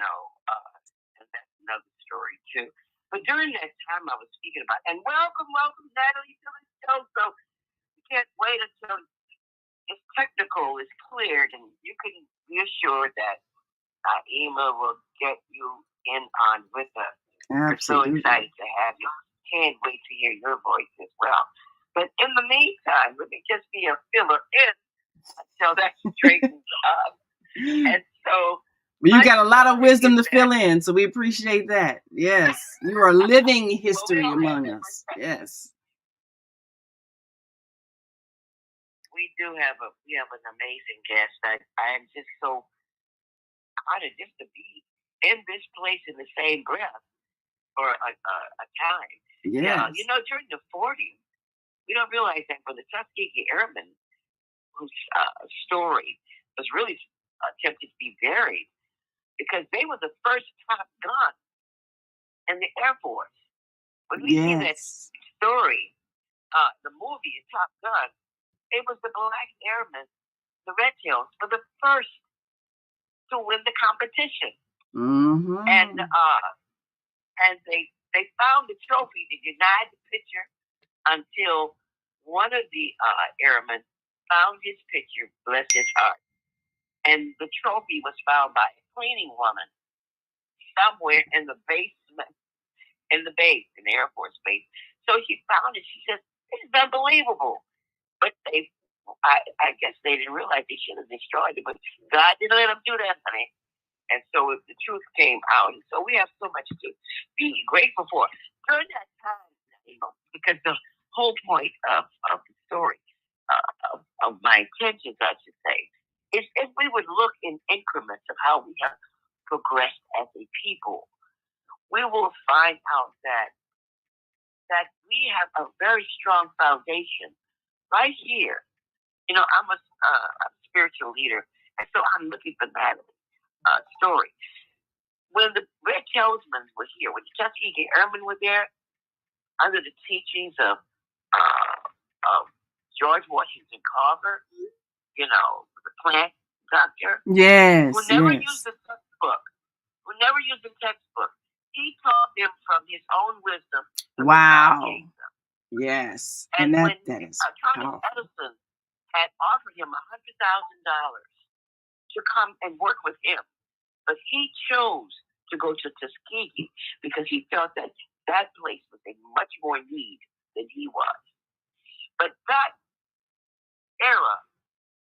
that's another story too. But during that time I was speaking about, and welcome Natalie to the show, so we can't wait until this technical is cleared and you can be assured that Ima will get you in on with us. Absolutely. We're so excited to have you. Can't wait to hear your voice as well. But in the meantime, let me just be a filler in until that straightens up. And so you got a lot of wisdom to fill in, so we appreciate that. Yes, you are living history among us. Yes, we have an amazing guest. I am just so honored just to be in this place in the same breath for a time. Yes. Yeah, during the 40s, we don't realize that for the Tuskegee Airmen, whose story was really attempted to be buried, because they were the first Top Gun in the Air Force. When we see that story, the movie Top Gun, it was the Black Airmen, the Red Tails, were the first to win the competition. Mm-hmm. And they found the trophy. They denied the picture until one of the airmen found his picture, bless his heart. And the trophy was found by a cleaning woman. somewhere in the basement, in the base, in the Air Force base. So she found it. She says, "This is unbelievable." But I guess they didn't realize they should have destroyed it. But God didn't let them do that, honey. And so the truth came out. And so we have so much to be grateful for. During that time, because the whole point of the story, of my intentions, I should say, is if we would look in increments of how we have progressed as a people, we will find out that we have a very strong foundation right here. You know, I'm a spiritual leader, and so I'm looking for Natalie's story. When the Red Talismans were here, when the Tuskegee Airmen were there, under the teachings of George Washington Carver, you know, the plant doctor, Yes, who never yes. used a textbook, he taught them from his own wisdom. Wow. Yes, and when that is Thomas powerful. Edison had offered him $100,000 to come and work with him, but he chose to go to Tuskegee because he felt that place was in much more need than he was. But that era,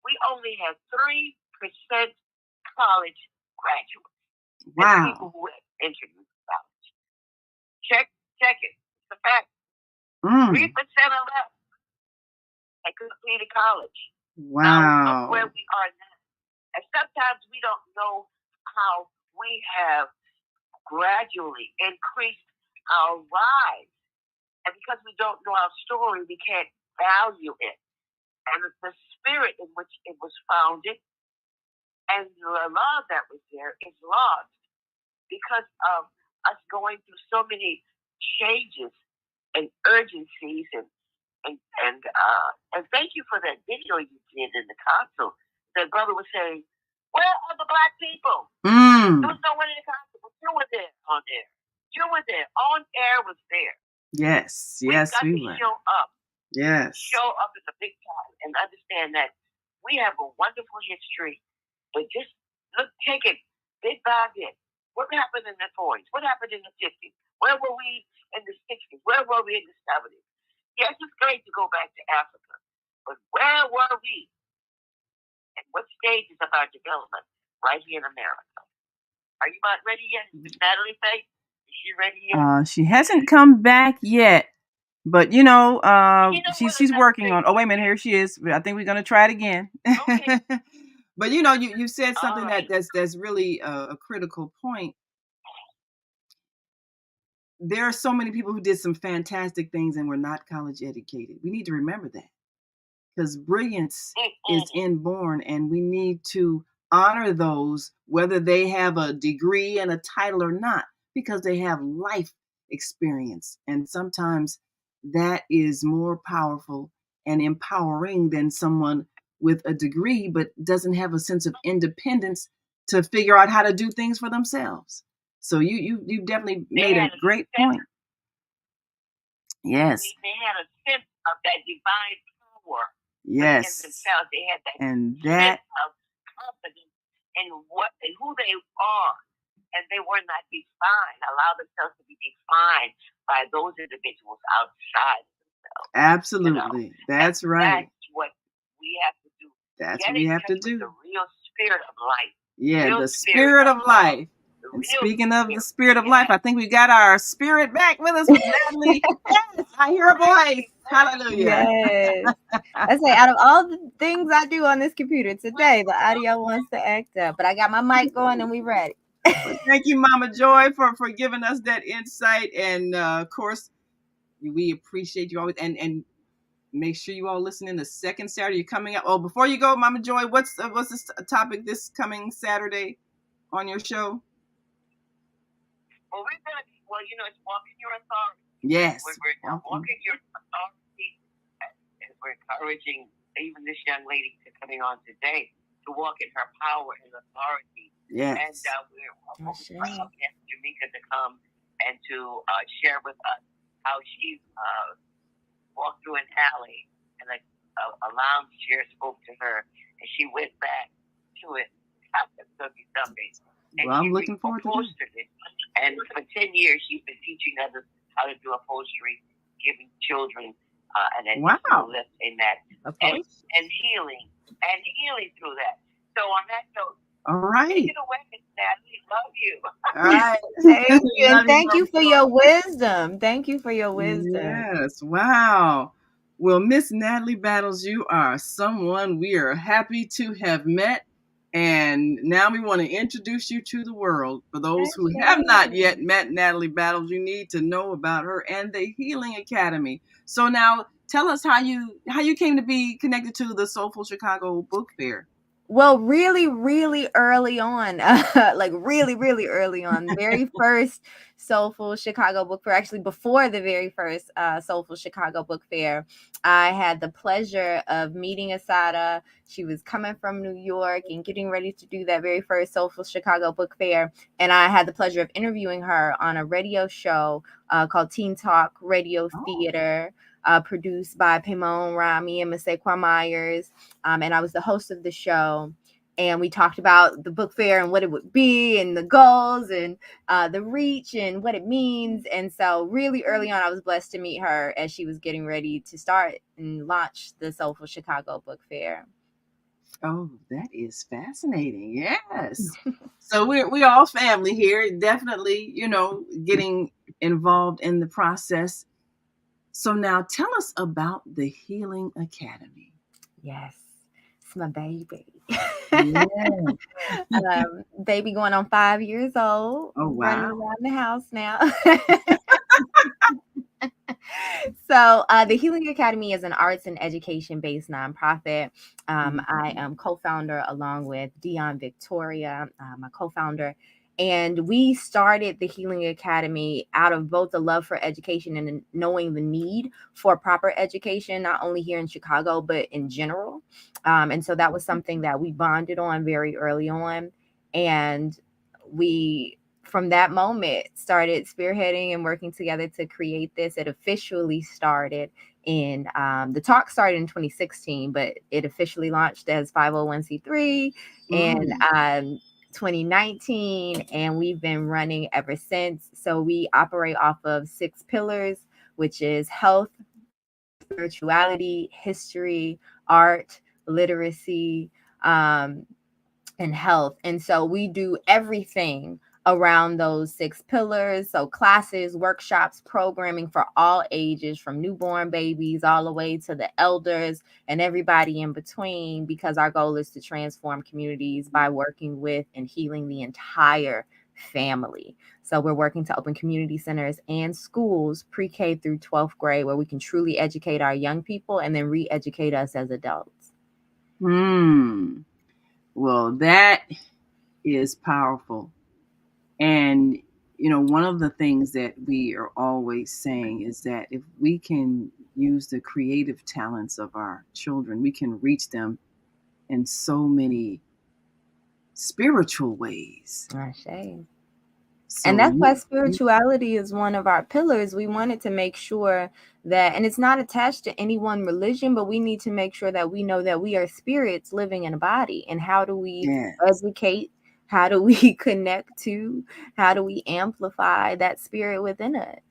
we only had 3% college graduates. Wow. And people who had entered college. Check it. It's a fact. 3% are left that completed college. Wow. Now, look where we are now. And sometimes we don't know how we have gradually increased our lives. And because we don't know our story, we can't value it. And the spirit in which it was founded and the love that was there is lost because of us going through so many changes and urgencies and thank you for that video you did in the console. That brother was saying, "Where are the black people?" There was no one in the console, but you were there on air. You were there. On air was there. Yes, we were. Show up. Yes. Show up at the big time and understand that we have a wonderful history, but just take it bit by bit. What happened in the 40s? What happened in the 50s? Where were we in the 60s? Where were we in the 70s? Yes, it's great to go back to Africa, but where were we? And what stages of our development right here in America? Are you not ready yet? Natalie Faith? Is she ready yet? She hasn't come back yet. But she's working on. Oh, wait a minute, here she is. I think we're gonna try it again. Okay. But you said something that's really a critical point. There are so many people who did some fantastic things and were not college educated. We need to remember that because brilliance is inborn, and we need to honor those whether they have a degree and a title or not, because they have life experience, and sometimes that is more powerful and empowering than someone with a degree but doesn't have a sense of independence to figure out how to do things for themselves. So you definitely made a great point. Yes. They had a sense of that divine power. Yes. In themselves. They had that sense of confidence in who they are. And they were not defined, allow themselves to be defined by those individuals outside of themselves. Absolutely. That's right. That's what we have to do. That's what we have to do. The real spirit of life. Yeah, the spirit of life. And speaking of the spirit of life, I think we got our spirit back with us with Natalie. Yes, I hear a voice. Hallelujah. Yes. I say, out of all the things I do on this computer today, the audio wants to act up. But I got my mic going and we ready. Well, thank you, Mama Joy, for giving us that insight. And of course, we appreciate you always. And make sure you all listen in the second Saturday you're coming up. Oh, before you go, Mama Joy, what's this topic this coming Saturday on your show? Well, it's walking your authority. Yes. We're walking your authority, and we're encouraging even this young lady coming on today to walk in her power and authority. Yes. And we're proud to ask Jamaica to come and to share with us how she walked through an alley and a lounge chair spoke to her, and she went back to it. That's going to be something. Well, I'm looking forward to it. And for 10 years, she's been teaching others how to do upholstery, giving children an additional lift in that, and healing through that. So on that note, all right. take it away, Miss Natalie. Love you. All right. Thank you. And thank you for your wisdom. Thank you for your wisdom. Yes. Wow. Well, Miss Natalie Battles, you are someone we are happy to have met. And now we want to introduce you to the world. For those who have not yet met Natalie Battles, you need to know about her and the Healing Academy. So now tell us how you came to be connected to the Soulful Chicago Book Fair. Well, really, really early on, like really, really early on, very first Soulful Chicago Book Fair, actually before the very first Soulful Chicago Book Fair, I had the pleasure of meeting Asada. She was coming from New York and getting ready to do that very first Soulful Chicago Book Fair. And I had the pleasure of interviewing her on a radio show called Teen Talk Radio Theater. Produced by Pimon Rami and Masekwa Myers. And I was the host of the show. And we talked about the book fair and what it would be and the goals and the reach and what it means. And so really early on, I was blessed to meet her as she was getting ready to start and launch the Soulful Chicago Book Fair. Oh, that is fascinating. Yes. So we're all family here. Definitely, getting involved in the process. So now tell us about the Healing Academy. Yes, it's my baby. Yeah. Baby going on 5 years old. Oh, wow. Running around the house now. So the Healing Academy is an arts and education-based nonprofit. I am co-founder along with Dion Victoria, my co-founder. And we started the Healing Academy out of both the love for education and knowing the need for proper education, not only here in Chicago, but in general. And so that was something that we bonded on very early on. And we, from that moment, started spearheading and working together to create this. It officially started in, the talk started in 2016, but it officially launched as 501c3 in 2019, and we've been running ever since. So we operate off of 6 pillars, which is health, spirituality, history, art, literacy, and health. And so we do everything around those 6 pillars. So classes, workshops, programming for all ages, from newborn babies all the way to the elders and everybody in between, because our goal is to transform communities by working with and healing the entire family. So we're working to open community centers and schools pre-K through 12th grade, where we can truly educate our young people and then re-educate us as adults. Well, that is powerful. And, one of the things that we are always saying is that if we can use the creative talents of our children, we can reach them in so many spiritual ways. And that's why spirituality is one of our pillars. We wanted to make sure that, and it's not attached to any one religion, but we need to make sure that we know that we are spirits living in a body. And how do we educate? How do we connect to? How do we amplify that spirit within us?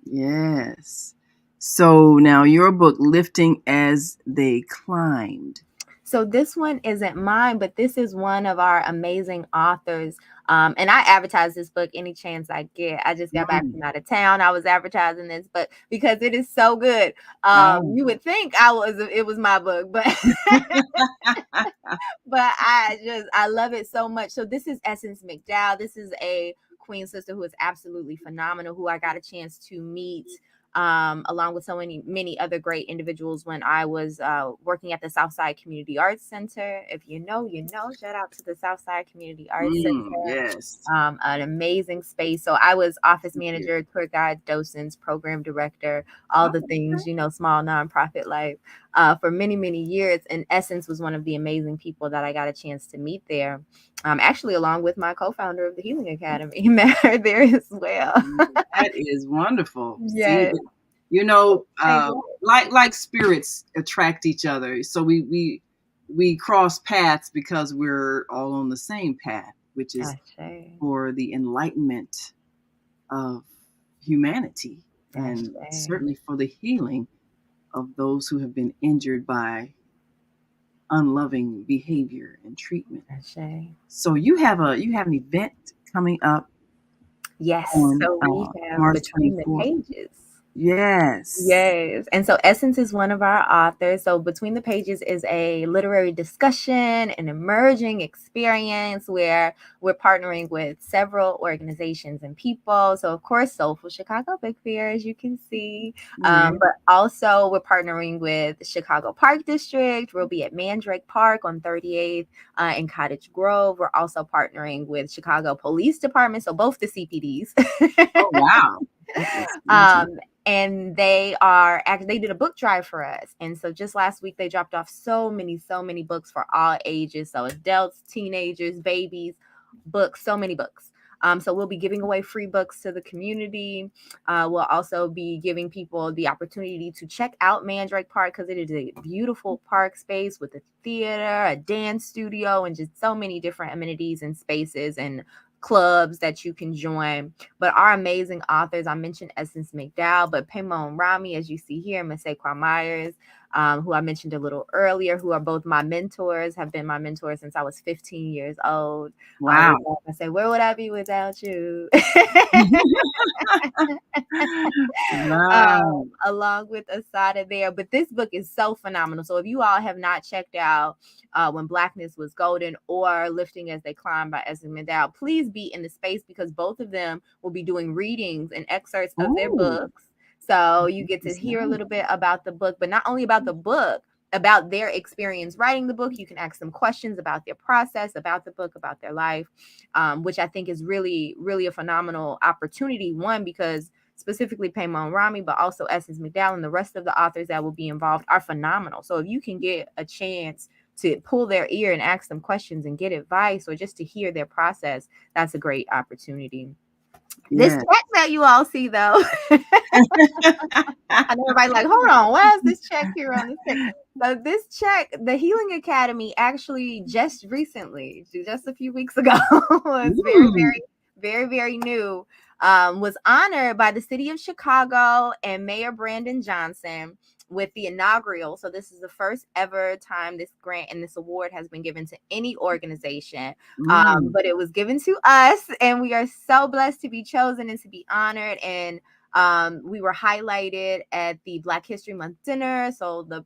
Yes. So now your book, Lifting as They Climbed. So this one isn't mine, but this is one of our amazing authors. And I advertise this book any chance I get. I just got back from out of town. I was advertising this book because it is so good. You would think it was my book, but but I love it so much. So this is Essence McDowell. This is a queen sister who is absolutely phenomenal, who I got a chance to meet along with so many other great individuals when I was working at the Southside Community Arts Center. If you know, you know. Shout out to the Southside Community Arts Center. Yes. An amazing space. So I was office manager, tour guide, docents, program director, all the things, small nonprofit life for many, many years. And Essence was one of the amazing people that I got a chance to meet there. Actually, along with my co-founder of the Healing Academy, met her there as well. That is wonderful. Yes. See, like spirits attract each other. So we cross paths because we're all on the same path, which is for the enlightenment of humanity, and certainly for the healing of those who have been injured by unloving behavior and treatment. So you have an event coming up. Yes, On so we have March Between the 24th. Pages. Yes. Yes. And so Essence is one of our authors. So Between the Pages is a literary discussion, an emerging experience where we're partnering with several organizations and people. So of course, Soulful Chicago Book Fair, as you can see. But also we're partnering with Chicago Park District. We'll be at Mandrake Park on 38th in Cottage Grove. We're also partnering with Chicago Police Department. So both the CPDs. Oh, wow. And they did a book drive for us. And so just last week, they dropped off so many books for all ages. So adults, teenagers, babies, books, so many books. So we'll be giving away free books to the community. We'll also be giving people the opportunity to check out Mandrake Park because it is a beautiful park space with a theater, a dance studio, and just so many different amenities and spaces and clubs that you can join. But our amazing authors, I mentioned Essence McDowell, but Pema and Rami, as you see here, Masekwa Myers, who I mentioned a little earlier, who are both my mentors, have been my mentors since I was 15 years old. Wow. I say, where would I be without you? Wow. Along with Asada there. But this book is so phenomenal. So if you all have not checked out When Blackness Was Golden or Lifting as They Climb by Essence McDowell, please be in the space because both of them will be doing readings and excerpts of their books. So you get to hear a little bit about the book, but not only about the book, about their experience writing the book. You can ask them questions about their process, about the book, about their life, which I think is really, really a phenomenal opportunity. One, because specifically Pema Rami, but also Essence McDowell and the rest of the authors that will be involved are phenomenal. So if you can get a chance to pull their ear and ask them questions and get advice or just to hear their process, that's a great opportunity. This check that you all see, though, I know everybody like, hold on, why is this check here on this check? So this check, the Healing Academy, actually just recently, just a few weeks ago, was very new, was honored by the city of Chicago and Mayor Brandon Johnson with the inaugural. So this is the first ever time this grant and this award has been given to any organization. But it was given to us, and we are so blessed to be chosen and to be honored. And we were highlighted at the Black History Month dinner. So the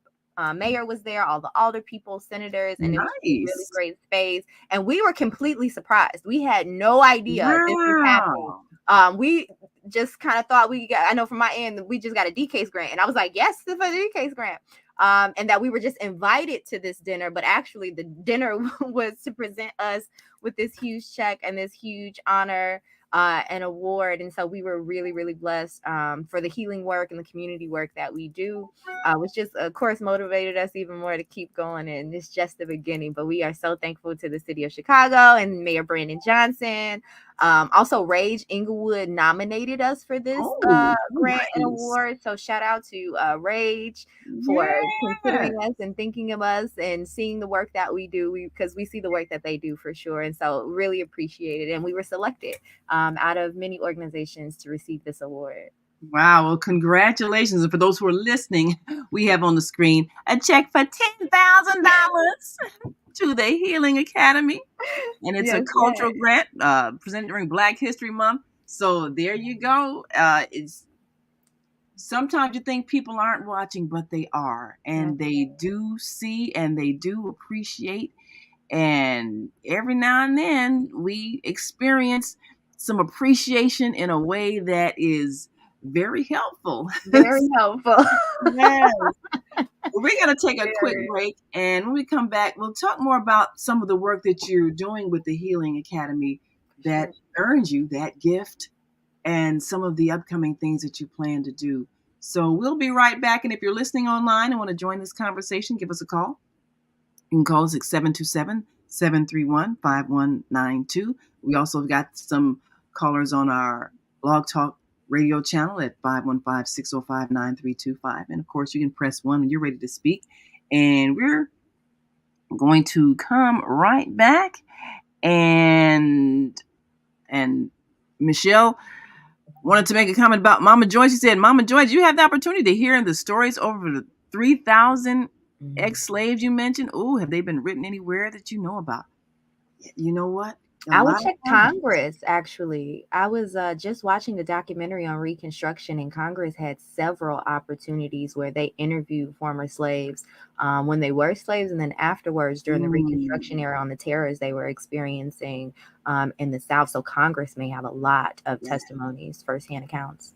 mayor was there, all the alder people, senators, and it was a really great space. And we were completely surprised. We had no idea this was happening. We just kind of thought I know from my end, we just got a D-Case grant. And I was like, yes, it's a D-Case grant. And that we were just invited to this dinner, but actually the dinner was to present us with this huge check and this huge honor an award. And so we were really, really blessed for the healing work and the community work that we do, which just, of course, motivated us even more to keep going. And it's just the beginning. But we are so thankful to the city of Chicago and Mayor Brandon Johnson. Also, Rage Inglewood nominated us for this grant and award. So shout out to Rage for considering us and thinking of us and seeing the work that we do, because we see the work that they do for sure. And so really appreciate it. And we were selected out of many organizations to receive this award. Wow. Well, congratulations. And for those who are listening, we have on the screen a check for $10,000 to the Healing Academy. And it's a cultural grant presented during Black History Month. So there you go. It's sometimes you think people aren't watching, but they are. And they do see and they do appreciate. And every now and then we experience some appreciation in a way that is very helpful. Very helpful. Yes. We're going to take a quick break. And when we come back, we'll talk more about some of the work that you're doing with the Healing Academy that earned you that gift and some of the upcoming things that you plan to do. So we'll be right back. And if you're listening online and want to join this conversation, give us a call. You can call us at 727-731-5192. We also have got some callers on our Blog Talk radio channel at 515-605-9325. And of course, you can press 1 when you're ready to speak. And we're going to come right back. And Michelle, wanted to make a comment about Mama Joy. She said, Mama Joy, did you have the opportunity to hear the stories over the 3,000 ex-slaves you mentioned? Oh, have they been written anywhere that you know about? You know what? I would check Congress, actually. I was just watching a documentary on Reconstruction, and Congress had several opportunities where they interviewed former slaves when they were slaves, and then afterwards during the Reconstruction era on the terrors they were experiencing in the South. So Congress may have a lot of testimonies, firsthand accounts.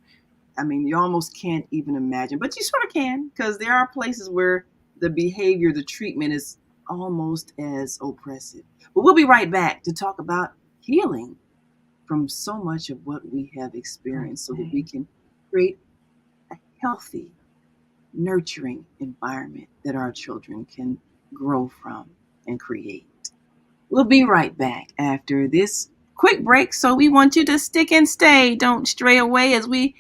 I mean, you almost can't even imagine, but you sort of can, because there are places where the behavior, the treatment is almost as oppressive. But we'll be right back to talk about healing from so much of what we have experienced so that we can create a healthy, nurturing environment that our children can grow from and create. We'll be right back after this quick break, so we want you to stick and stay. Don't stray away as we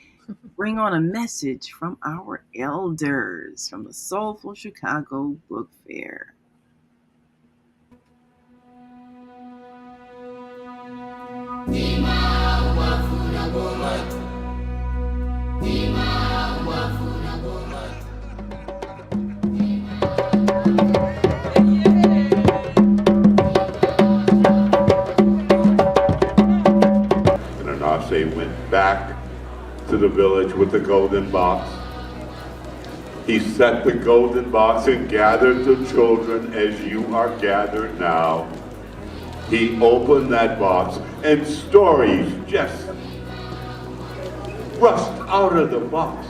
bring on a message from our elders from the Soulful Chicago Book Fair. And Anase went back to the village with the golden box. He set the golden box and gathered the children as you are gathered now. He opened that box and stories just rushed out of the box.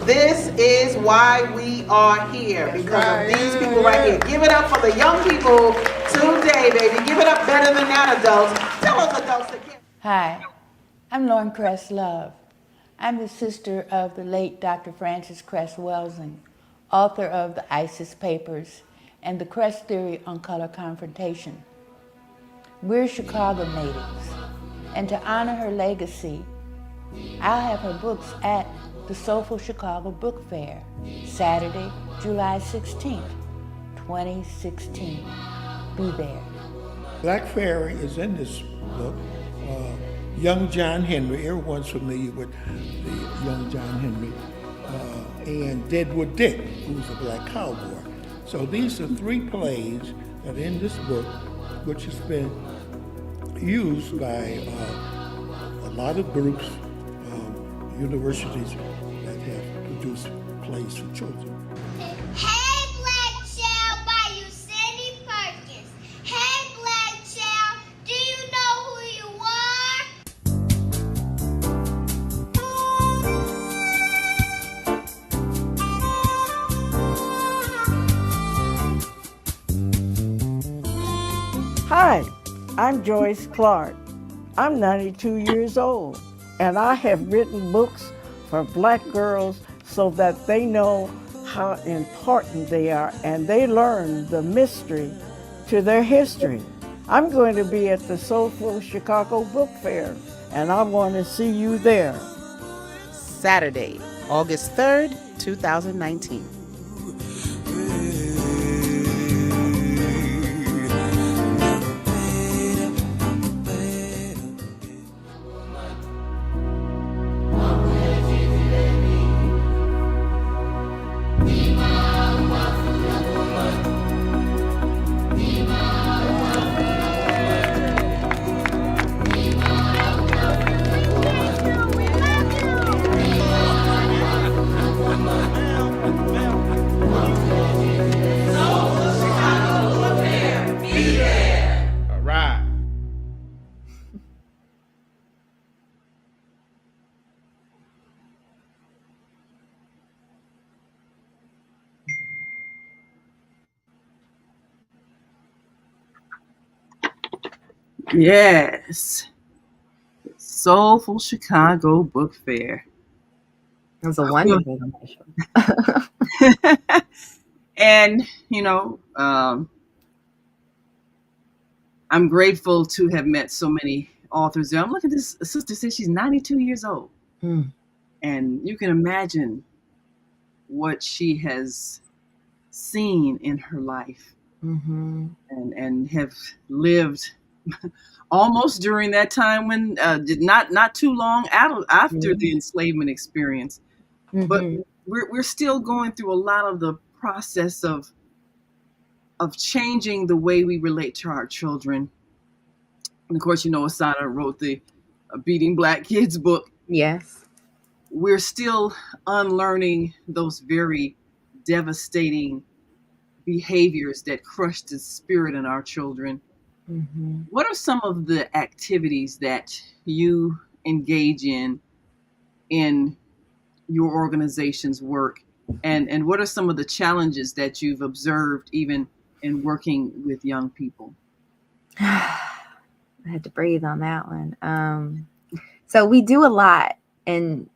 This is why we are here, because of these people right here. Give it up for the young people today, baby. Give it up better than that, adults. Tell us adults that can't. Hi, I'm Lauren Cress Love. I'm the sister of the late Dr. Francis Cress Welsing, author of the ISIS Papers and the Cress Theory on Color Confrontation. We're Chicago natives, and to honor her legacy, I'll have her books at the Soulful Chicago Book Fair, Saturday, July 16th, 2016. Be there. Black Fairy is in this book. Young John Henry, everyone's familiar with the young John Henry, and Deadwood Dick, who's a black cowboy. So these are three plays that are in this book, which has been used by a lot of groups, universities that have produced plays for children. Hey, Black Child by Cindy Perkins. Hey, Black Child, do you know who you are? Hi, I'm Joyce Clark. I'm 92 years old, and I have written books for black girls so that they know how important they are and they learn the mystery to their history. I'm going to be at the Soulful Chicago Book Fair, and I want to see you there. Saturday, August 3rd, 2019. Yes. Soulful Chicago Book Fair. It was a wonderful commercial. And, I'm grateful to have met so many authors there. I'm looking at this sister, says she's 92 years old. And you can imagine what she has seen in her life and have lived almost during that time when not too long after the enslavement experience. But we're still going through a lot of the process of changing the way we relate to our children. And of course, Asada wrote the Beating Black Kids book. Yes. We're still unlearning those very devastating behaviors that crush the spirit in our children. What are some of the activities that you engage in your organization's work? And what are some of the challenges that you've observed even in working with young people? I had to breathe on that one. So we do a lot in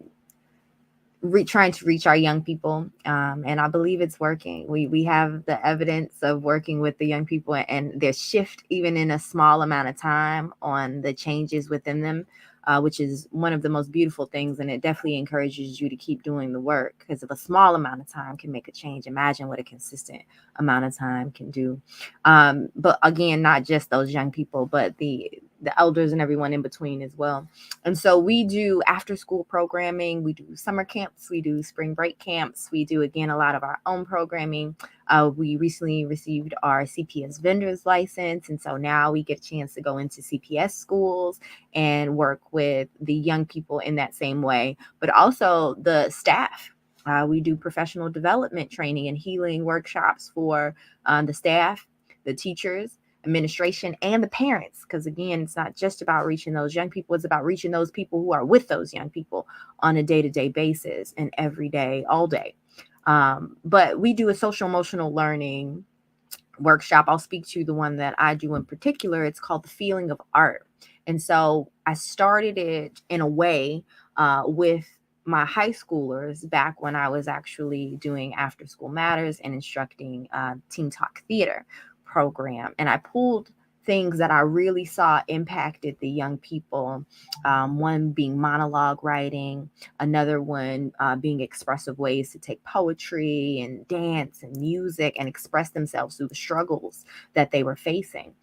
trying to reach our young people, and I believe it's working. We have the evidence of working with the young people and their shift, even in a small amount of time, on the changes within them, which is one of the most beautiful things. And it definitely encourages you to keep doing the work, because if a small amount of time can make a change, imagine what a consistent amount of time can do. But again, not just those young people, but the elders and everyone in between as well. And so we do after school programming, we do summer camps, we do spring break camps, we do, again, a lot of our own programming. We recently received our CPS vendor's license. And so now we get a chance to go into CPS schools and work with the young people in that same way, but also the staff. We do professional development training and healing workshops for the staff, the teachers, administration, and the parents, because again, it's not just about reaching those young people, it's about reaching those people who are with those young people on a day-to-day basis and every day, all day. But we do a social emotional learning workshop. I'll speak to the one that I do in particular. It's called The Feeling of Art. And so I started it in a way with my high schoolers back when I was actually doing After School Matters and instructing Teen Talk Theater program. And I pulled things that I really saw impacted the young people. One being monologue writing, another one being expressive ways to take poetry and dance and music and express themselves through the struggles that they were facing.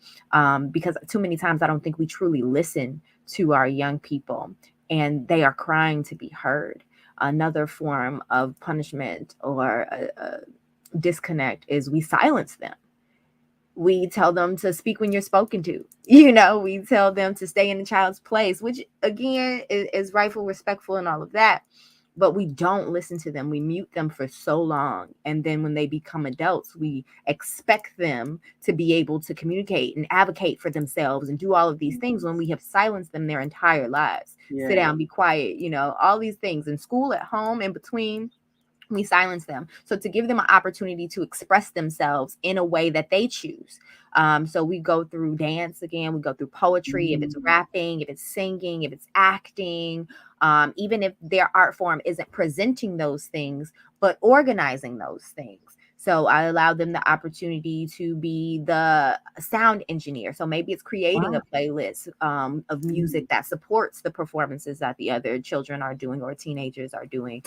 Because too many times I don't think we truly listen to our young people, and they are crying to be heard. Another form of punishment or a disconnect is we silence them. We tell them to speak when you're spoken to. We tell them to stay in the child's place, which again is rightful, respectful, and all of that. But we don't listen to them. We mute them for so long. And then when they become adults, we expect them to be able to communicate and advocate for themselves and do all of these things when we have silenced them their entire lives. Yeah. Sit down, be quiet, all these things in school, at home, in between. We silence them. So to give them an opportunity to express themselves in a way that they choose. So we go through dance again, we go through poetry, if it's rapping, if it's singing, if it's acting, even if their art form isn't presenting those things, but organizing those things. So I allow them the opportunity to be the sound engineer. So maybe it's creating a playlist of music that supports the performances that the other children are doing or teenagers are doing.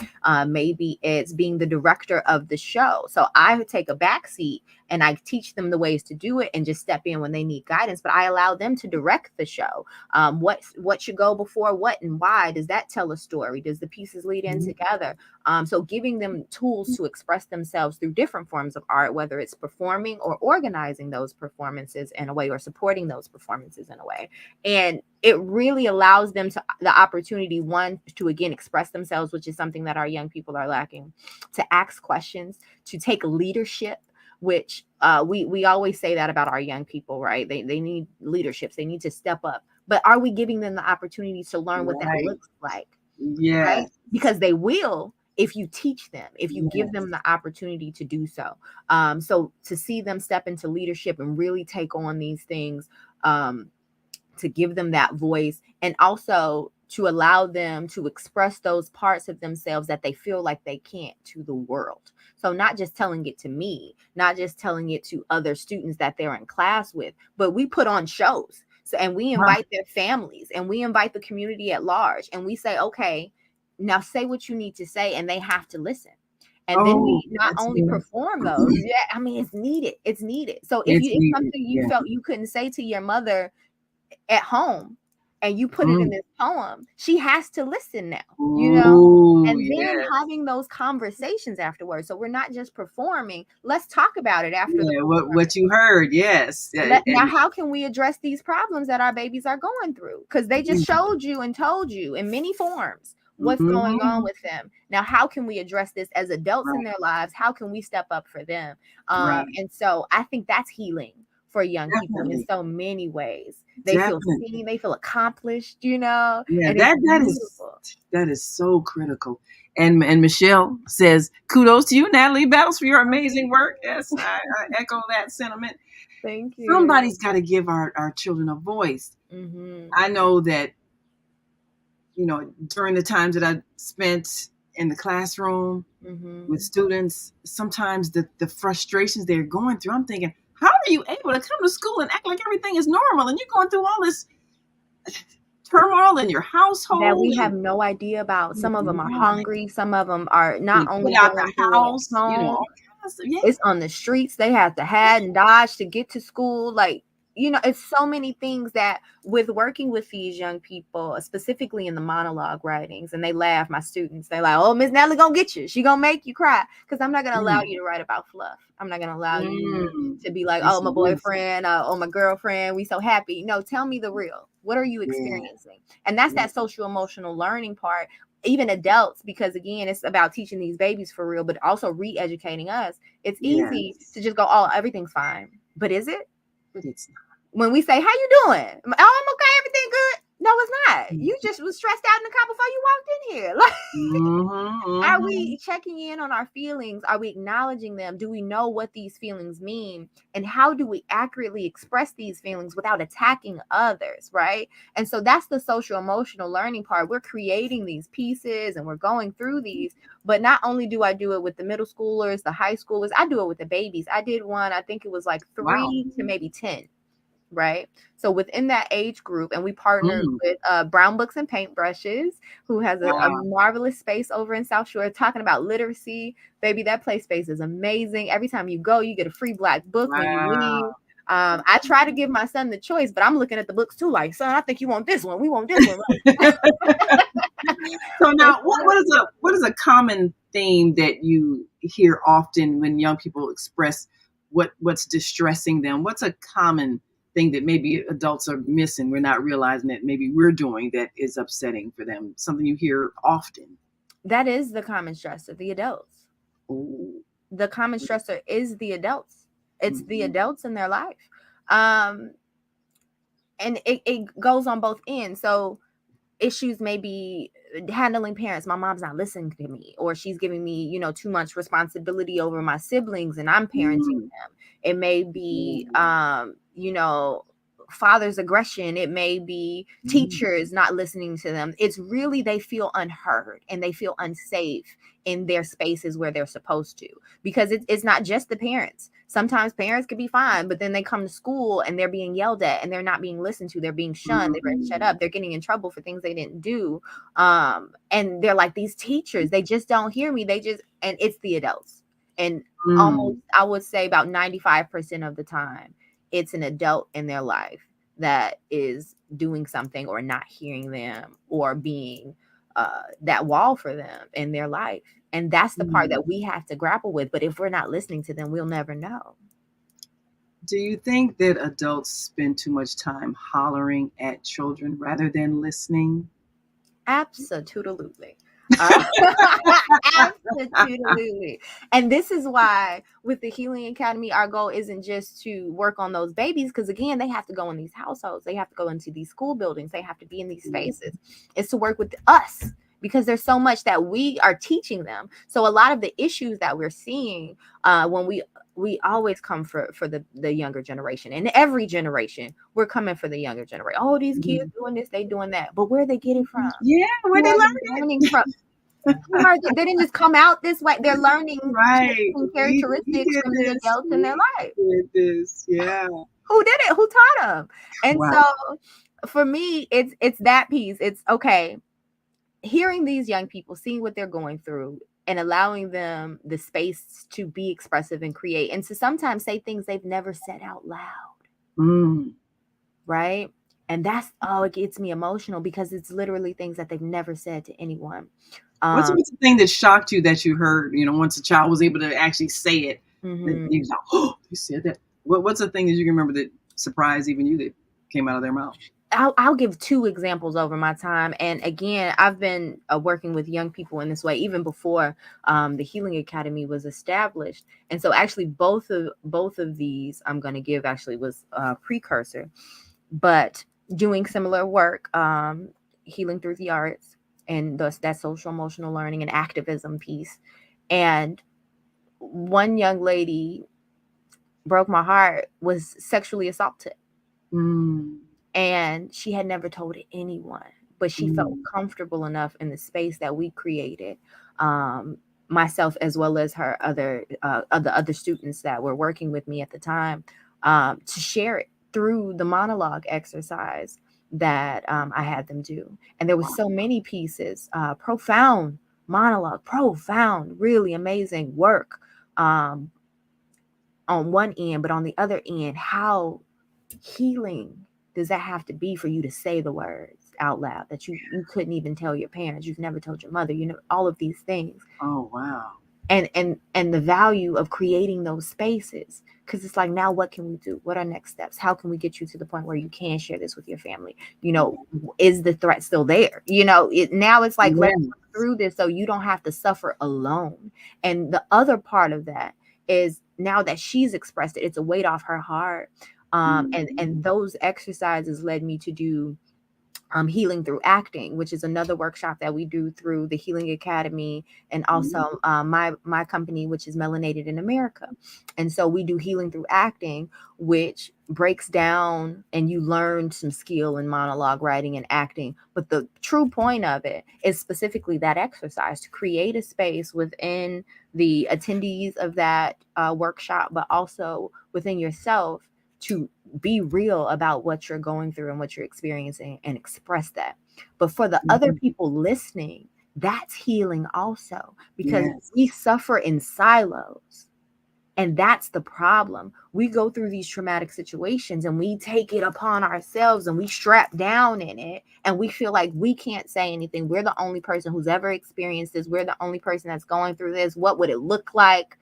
Maybe it's being the director of the show. So I would take a back seat and I teach them the ways to do it and just step in when they need guidance. But I allow them to direct the show. What should go before what and why? Does that tell a story? Does the pieces lead in together? So giving them tools to express themselves through different forms of art, whether it's performing or organizing those performances in a way or supporting those performances in a way. And it really allows them the opportunity, one, to again express themselves, which is something that our young people are lacking, to ask questions, to take leadership, which we always say that about our young people, right? They need leaderships. They need to step up. But are we giving them the opportunity to learn what that looks like? Yeah. Right? Because they will if you teach them, if you give them the opportunity to do so. So to see them step into leadership and really take on these things, to give them that voice, and also to allow them to express those parts of themselves that they feel like they can't to the world. So not just telling it to me, not just telling it to other students that they're in class with, but we put on shows. So, and we invite their families and we invite the community at large, and we say, okay, now say what you need to say, and they have to listen. And then we not only perform those, it's needed. It's needed. So if it's something you felt you couldn't say to your mother, at home and you put it in this poem, she has to listen now, Ooh, and then yes. having those conversations afterwards. So we're not just performing. Let's talk about it after the Yeah, what you heard, yes. now, how can we address these problems that our babies are going through? Because they just showed you and told you in many forms what's going on with them. Now, how can we address this as adults in their lives? How can we step up for them? And so I think that's healing for young people in so many ways. They feel seen, they feel accomplished, Yeah, and that is so critical. And Michelle says, kudos to you, Natalie Battles, for your amazing work. Yes, I echo that sentiment. Thank you. Somebody's got to give our children a voice. I know that, during the times that I spent in the classroom with students, sometimes the frustrations they're going through, I'm thinking, how are you able to come to school and act like everything is normal and you're going through all this turmoil in your household that we have no idea about? Some of them are hungry. Some of them are not only out going the through house, it at home, all kinds of, it's on the streets. They have to head and dodge to get to school. Like, it's so many things that with working with these young people, specifically in the monologue writings, and they laugh, my students, they like, oh, Miss Natalie gonna get you. She gonna make you cry. Because I'm not gonna allow you to write about fluff. I'm not gonna allow you to be like, oh, my boyfriend, oh, my girlfriend, we so happy. No, tell me the real. What are you experiencing? And that's that social emotional learning part. Even adults, because again, it's about teaching these babies for real, but also re-educating us. It's easy to just go, oh, everything's fine. But is it? But it's not. When we say, how you doing? Oh, I'm okay, everything good. No, it's not. You just was stressed out in the car before you walked in here. Like, are we checking in on our feelings? Are we acknowledging them? Do we know what these feelings mean? And how do we accurately express these feelings without attacking others, right? And so that's the social emotional learning part. We're creating these pieces and we're going through these. But not only do I do it with the middle schoolers, the high schoolers, I do it with the babies. I did one, I think it was like 3 to maybe 10. Right. So within that age group, and we partnered with Brown Books and Paintbrushes, who has a marvelous space over in South Shore, talking about literacy. Baby, that play space is amazing. Every time you go, you get a free Black book when you leave. I try to give my son the choice, but I'm looking at the books too, like, son, I think you want this one. We want this one. So now, what is a common theme that you hear often when young people express what's distressing them? What's a common thing that maybe adults are missing, we're not realizing that maybe we're doing that is upsetting for them? Something you hear often. That is the common stressor, the adults. Ooh. The common stressor is the adults. It's the adults in their life. And it goes on both ends. So issues may be handling parents. My mom's not listening to me, or she's giving me, too much responsibility over my siblings and I'm parenting them. It may be, father's aggression. It may be teachers not listening to them. It's really, they feel unheard and they feel unsafe in their spaces where they're supposed to, because it's not just the parents. Sometimes parents could be fine, but then they come to school and they're being yelled at and they're not being listened to. They're being shunned. They're shut up. They're getting in trouble for things they didn't do. And they're like, these teachers, they just don't hear me. And it's the adults. And almost, I would say about 95% of the time, it's an adult in their life that is doing something or not hearing them or being that wall for them in their life. And that's the part that we have to grapple with. But if we're not listening to them, we'll never know. Do you think that adults spend too much time hollering at children rather than listening? Absolutely. Absolutely. And this is why with the Healing Academy, our goal isn't just to work on those babies, because again, they have to go in these households, they have to go into these school buildings, they have to be in these spaces. It's to work with us, because there's so much that we are teaching them. So a lot of the issues that we're seeing when we always come for the younger generation. And every generation, we're coming for the younger generation. Oh, these kids doing this, they doing that. But where are they getting from? Yeah, where they learning from? They didn't just come out this way. They're learning characteristics from the adults in their life. Yeah. Who did it? Who taught them? And so for me, it's that piece. It's okay. Hearing these young people, seeing what they're going through, and allowing them the space to be expressive and create, and to sometimes say things they've never said out loud. Right? And it gets me emotional because it's literally things that they've never said to anyone. What's the thing that shocked you that you heard, once a child was able to actually say it? Mhm. You was like, oh, you said that. What's the thing that you can remember that surprised even you that came out of their mouth? I'll give 2 examples over my time. And again, I've been working with young people in this way even before the Healing Academy was established. And so actually both of these I'm going to give actually was a precursor, but doing similar work, healing through the arts and thus that social emotional learning and activism piece. And one young lady broke my heart, was sexually assaulted. And she had never told anyone, but she felt comfortable enough in the space that we created, myself as well as her other students that were working with me at the time, to share it through the monologue exercise that I had them do. And there was so many pieces, profound monologue, profound, really amazing work on one end, but on the other end, how healing does that have to be for you to say the words out loud that you couldn't even tell your parents, you've never told your mother, all of these things. Oh, wow. And the value of creating those spaces, because it's like, now what can we do? What are next steps? How can we get you to the point where you can share this with your family? Is the threat still there? Now it's like, let's work through this so you don't have to suffer alone. And the other part of that is, now that she's expressed it, it's a weight off her heart. And those exercises led me to do healing through acting, which is another workshop that we do through the Healing Academy, and also my company, which is Melanated in America. And so we do healing through acting, which breaks down and you learn some skill in monologue writing and acting. But the true point of it is specifically that exercise to create a space within the attendees of that workshop, but also within yourself, to be real about what you're going through and what you're experiencing and express that. But for the other people listening, that's healing also, because we suffer in silos. And that's the problem. We go through these traumatic situations and we take it upon ourselves and we strap down in it and we feel like we can't say anything. We're the only person who's ever experienced this. We're the only person that's going through this. What would it look like?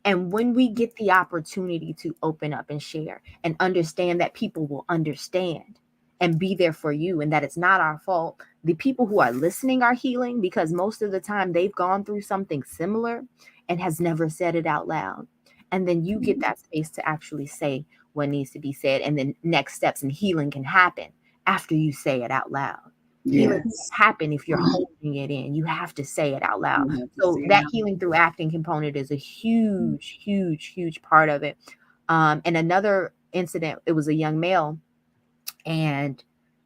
And when we get the opportunity to open up and share and understand that people will understand and be there for you, and that it's not our fault, the people who are listening are healing, because most of the time they've gone through something similar and has never said it out loud. And then you get that space to actually say what needs to be said. And then next steps and healing can happen after you say it out loud. Healing can't happen if you're holding it in. You have to say it out loud. So that healing through acting component is a huge, huge, huge part of it. And another incident, it was a young male, and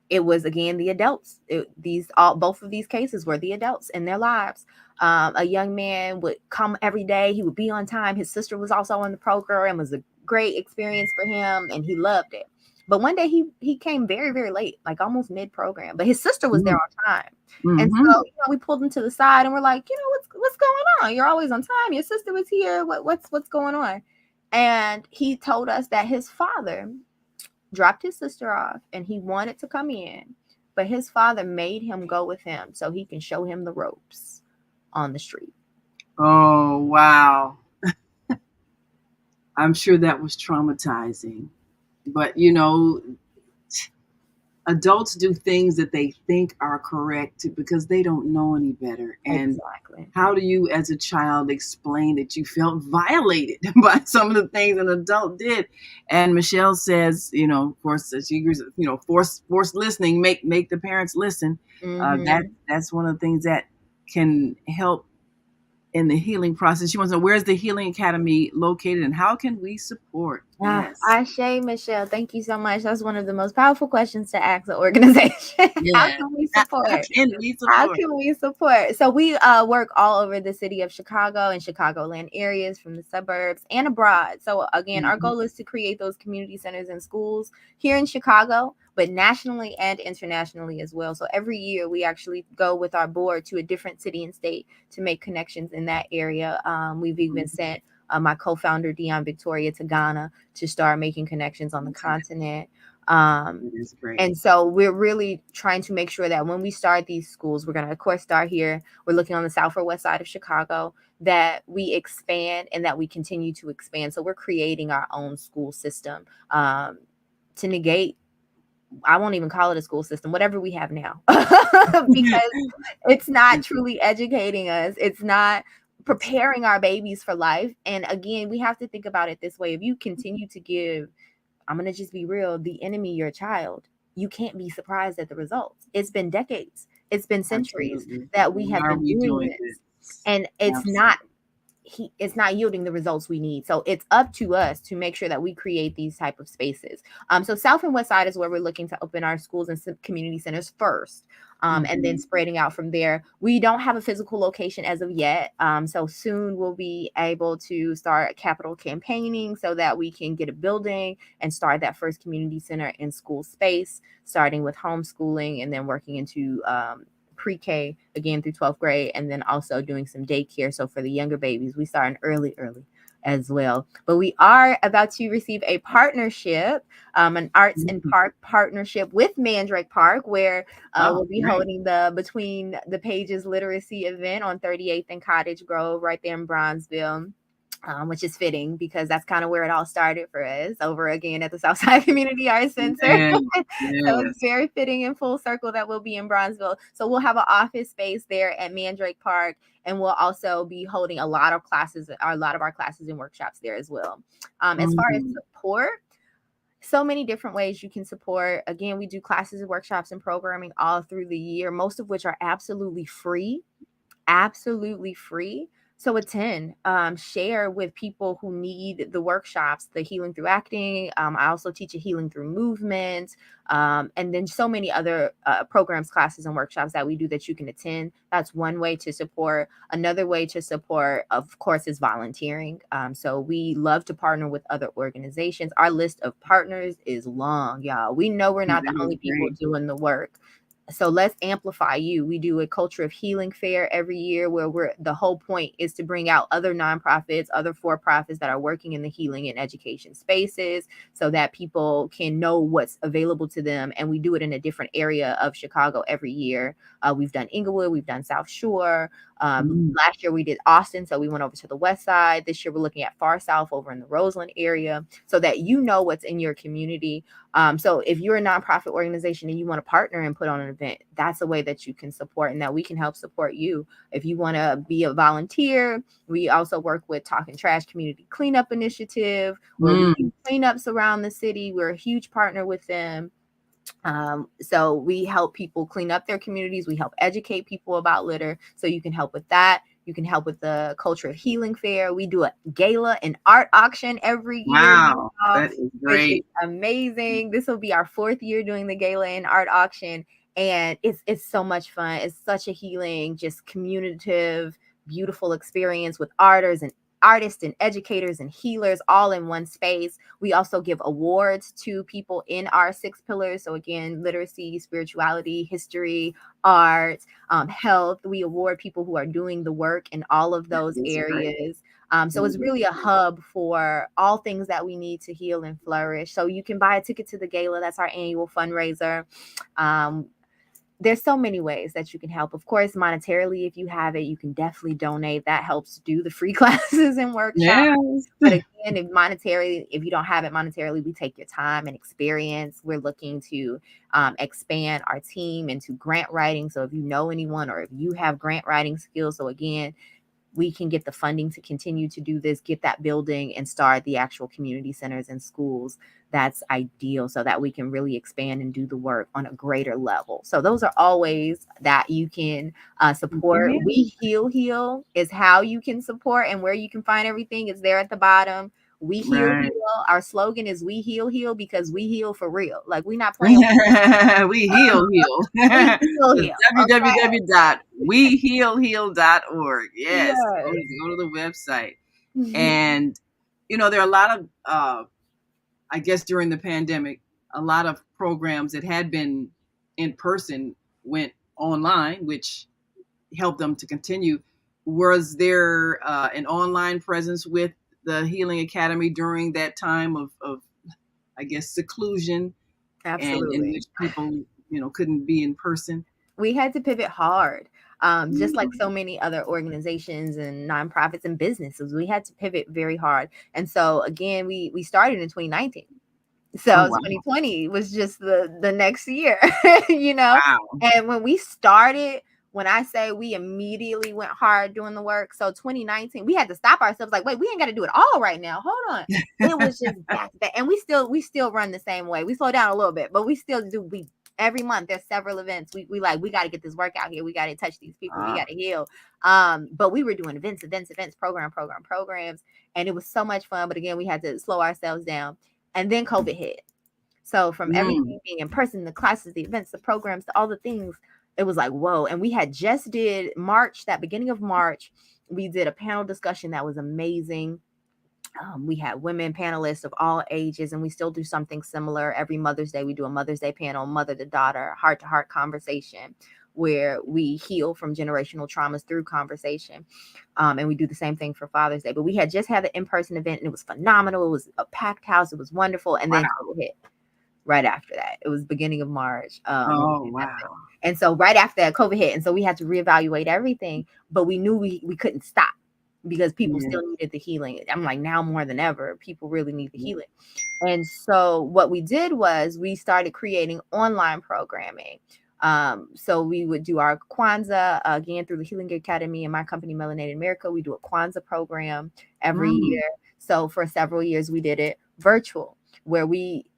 it was again the adults. Both of these cases were the adults in their lives. A young man would come every day. He would be on time. His sister was also on the program. It was a great experience for him, and he loved it. But one day he came very, very late, like almost mid-program. But his sister was there on time. And so we pulled him to the side and we're like, what's going on? You're always on time. Your sister was here. What's going on? And he told us that his father dropped his sister off and he wanted to come in, but his father made him go with him so he can show him the ropes on the street. Oh, wow. I'm sure that was traumatizing. But, adults do things that they think are correct because they don't know any better. And how do you, as a child, explain that you felt violated by some of the things an adult did? And Michelle says, of course, she agrees, forced listening, make the parents listen. That's one of the things that can help in the healing process. She wants to know, where's the Healing Academy located and how can we support? Ashe, Michelle, thank you so much. That's one of the most powerful questions to ask an organization. How can we support? How can we support? So we work all over the city of Chicago and Chicagoland areas, from the suburbs and abroad. So again, our goal is to create those community centers and schools here in Chicago, but nationally and internationally as well. So every year we actually go with our board to a different city and state to make connections in that area. We've even sent my co-founder Dion Victoria to Ghana to start making connections on the continent. Um, That is great. and so we're really trying to make sure that when we start these schools, we're going to, of course, start here. We're looking on the south or west side of Chicago, that we expand and that we continue to expand. So we're creating our own school system to negate, I won't even call it a school system, whatever we have now, because it's not truly educating us. It's not preparing our babies for life. And again, we have to think about it this way. If you continue to give, I'm going to just be real, the enemy your child, you can't be surprised at the results. It's been decades. It's been centuries Absolutely. that we Why have are been we doing doing this. this? And it's not yielding the results we need. So it's up to us to make sure that we create these type of spaces. So South and West Side is where we're looking to open our schools and community centers first. And then spreading out from there. We don't have a physical location as of yet. So soon we'll be able to start capital campaigning so that we can get a building and start that first community center in school space, starting with homeschooling and then working into pre-K again through 12th grade, and then also doing some daycare. So for the younger babies, we start early as well. But we are about to receive a partnership, an arts and park partnership with Mandrake Park, where we'll be holding the Between the Pages literacy event on 38th and Cottage Grove right there in Bronzeville. Which is fitting because that's kind of where it all started for us, over again at the Southside Community Arts Center. Yes. So it's very fitting and full circle that we'll be in Bronzeville. So we'll have an office space there at Mandrake Park, and we'll also be holding a lot of our classes and workshops there as well. As far as support, so many different ways you can support. Again, we do classes and workshops and programming all through the year, most of which are absolutely free. So attend, share with people who need the workshops, the healing through acting. I also teach a healing through movement, and then so many other programs, classes, and workshops that we do that you can attend. That's one way to support. Another way to support, of course, is volunteering. So we love to partner with other organizations. Our list of partners is long, y'all. We know we're not the only people doing the work. So let's amplify you. We do a culture of healing fair every year where the whole point is to bring out other nonprofits, other for-profits that are working in the healing and education spaces so that people can know what's available to them. And we do it in a different area of Chicago every year. We've done Inglewood, we've done South Shore. Last year we did Austin, so we went over to the West Side. This year we're looking at Far South over in the Roseland area so that you know what's in your community. So if you're a nonprofit organization and you want to partner and put on an event, that's a way that you can support and that we can help support you. If you want to be a volunteer, we also work with Talking Trash Community Cleanup Initiative, where we do cleanups around the city. We're a huge partner with them. So we help people clean up their communities. We help educate people about litter. So you can help with that. You can help with the Culture of Healing Fair. We do a gala and art auction every year. Wow, that is great. Which is amazing. This will be our 4th year doing the gala and art auction. And it's so much fun. It's such a healing, just communicative, beautiful experience with artists and educators and healers all in one space. We also give awards to people in our 6 pillars. So again, literacy, spirituality, history, art, health. We award people who are doing the work in all of those areas. So it's really a hub for all things that we need to heal and flourish. So you can buy a ticket to the gala. That's our annual fundraiser. There's so many ways that you can help. Of course, monetarily, if you have it, you can definitely donate. That helps do the free classes and workshops. Yes. But again, if you don't have it monetarily, we take your time and experience. We're looking to expand our team into grant writing. So if you know anyone or if you have grant writing skills, so again, we can get the funding to continue to do this, get that building and start the actual community centers and schools. That's ideal so that we can really expand and do the work on a greater level. So those are all ways that you can support. We Heal is how you can support, and where you can find everything is there at the bottom. We heal. Our slogan is we heal because we heal for real. Like, we're not playing. We heal. www.wehealheal.org. Yes. Go to the website. And, there are a lot of, I guess during the pandemic, a lot of programs that had been in person went online, which helped them to continue. Was there an online presence with the Healing Academy during that time of I guess, seclusion and in Absolutely. which people, couldn't be in person. We had to pivot hard. Just like so many other organizations and nonprofits and businesses, we had to pivot very hard. And so again, we started in 2019. Oh, So wow. 2020 was just the next year, you know? Wow. And when we started, when I say we immediately went hard doing the work, so 2019, we had to stop ourselves like, wait, we ain't got to do it all right now. Hold on. It was just back to back. And we still run the same way. We slow down a little bit, but we still do. Every month there's several events. We got to get this work out here. We got to touch these people. We got to heal. But we were doing events, programs, and it was so much fun. But again, we had to slow ourselves down. And then COVID hit. So from everything being in person, the classes, the events, the programs, all the things, it was like, whoa. And we had just did March, that beginning of March, we did a panel discussion that was amazing. We had women panelists of all ages, and we still do something similar. Every Mother's Day, we do a Mother's Day panel, mother to daughter, heart-to-heart conversation, where we heal from generational traumas through conversation. And we do the same thing for Father's Day. But we had just had an in-person event, and it was phenomenal. It was a packed house. It was wonderful. And then COVID hit right after that. It was beginning of March. Oh, wow. And so right after that, COVID hit. And so we had to reevaluate everything. But we knew we couldn't stop, because people still needed the healing. I'm like, now more than ever, people really need the healing. And so what we did was we started creating online programming. So we would do our Kwanzaa, again, through the Healing Academy and my company, Melanated America. We do a Kwanzaa program every year. So for several years, we did it virtual, where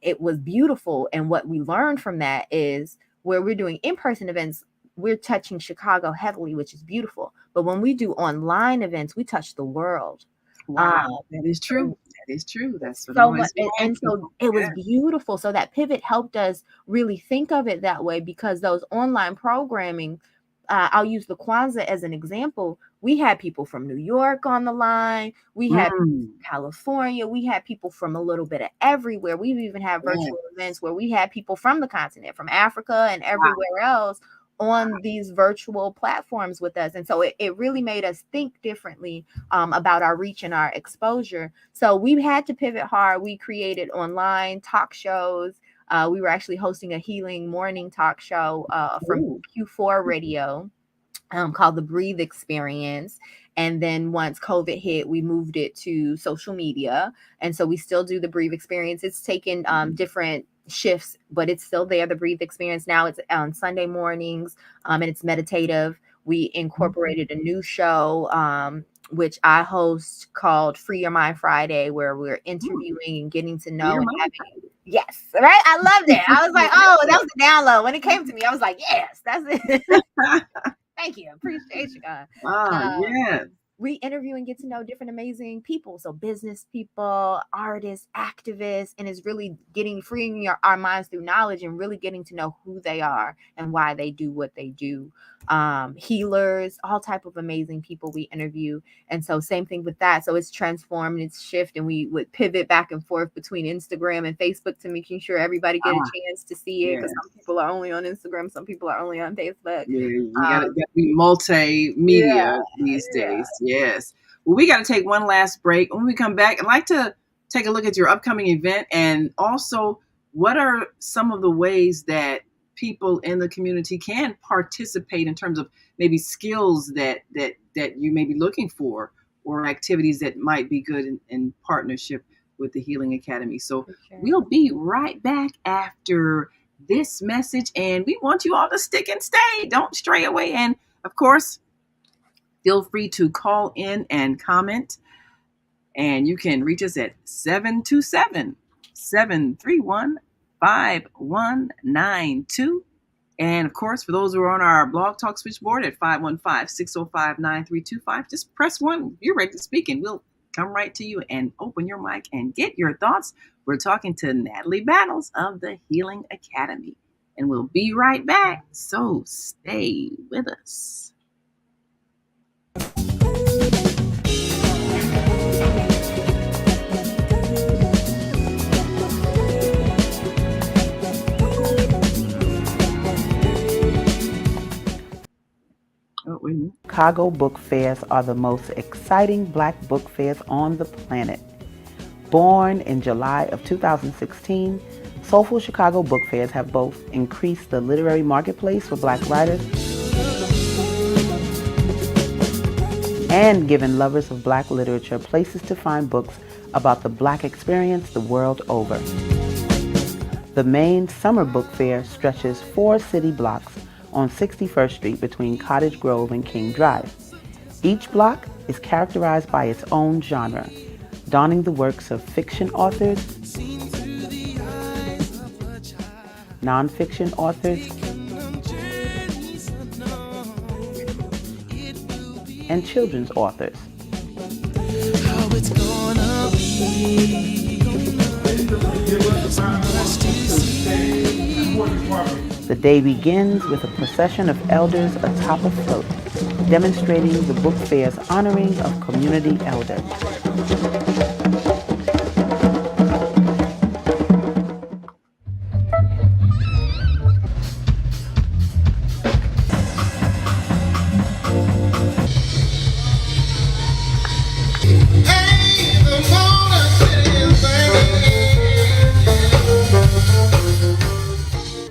it was beautiful. And what we learned from that is, where we're doing in-person events, we're touching Chicago heavily, which is beautiful. But when we do online events, we touch the world. Wow, that is true. That is true. That's what So much, and so it was beautiful. So that pivot helped us really think of it that way, because those online programming, I'll use the Kwanzaa as an example. We had people from New York on the line. We had people from California. We had people from a little bit of everywhere. We've even had virtual events where we had people from the continent, from Africa and everywhere else, on these virtual platforms with us. And so it really made us think differently about our reach and our exposure. So we had to pivot hard. We created online talk shows. We were actually hosting a healing morning talk show from Q4 Radio called The Breathe Experience. And then once COVID hit, we moved it to social media. And so we still do The Breathe Experience. It's taken different shifts, but it's still there. The Breathe Experience now, it's on Sunday mornings, and it's meditative. We incorporated a new show which I host, called Free Your Mind Friday, where we're interviewing and getting to know and having. Yes, right. I loved it. I was like, oh, that was the download. When it came to me, I was like, yes, that's it. Thank you. Appreciate you, guys. Yes. We interview and get to know different amazing people. So business people, artists, activists, and it's really freeing our minds through knowledge and really getting to know who they are and why they do what they do. Healers, all type of amazing people we interview. And so same thing with that. So it's transformed, it's shift, and we would pivot back and forth between Instagram and Facebook to making sure everybody get a chance to see it, because some people are only on Instagram, some people are only on Facebook. Yeah, you gotta be multimedia these days. Yes. Well, we got to take one last break. When we come back, I'd like to take a look at your upcoming event, and also what are some of the ways that people in the community can participate in terms of maybe skills that you may be looking for, or activities that might be good in partnership with the Healing Academy. So we'll be right back after this message, and we want you all to stick and stay. Don't stray away. And of course, feel free to call in and comment, and you can reach us at 727-731-5192. And of course, for those who are on our Blog Talk switchboard at 515-605-9325, just press 1. You're ready to speak, and we'll come right to you and open your mic and get your thoughts. We're talking to Natalie Battles of the Healing Academy, and we'll be right back. So stay with us. Chicago book fairs are the most exciting Black book fairs on the planet. Born in July of 2016, Soulful Chicago book fairs have both increased the literary marketplace for Black writers and given lovers of Black literature places to find books about the Black experience the world over. The main summer book fair stretches 4 city blocks on 61st Street between Cottage Grove and King Drive. Each block is characterized by its own genre, donning the works of fiction authors, nonfiction authors, and children's authors. The day begins with a procession of elders atop a float, demonstrating the book fair's honoring of community elders.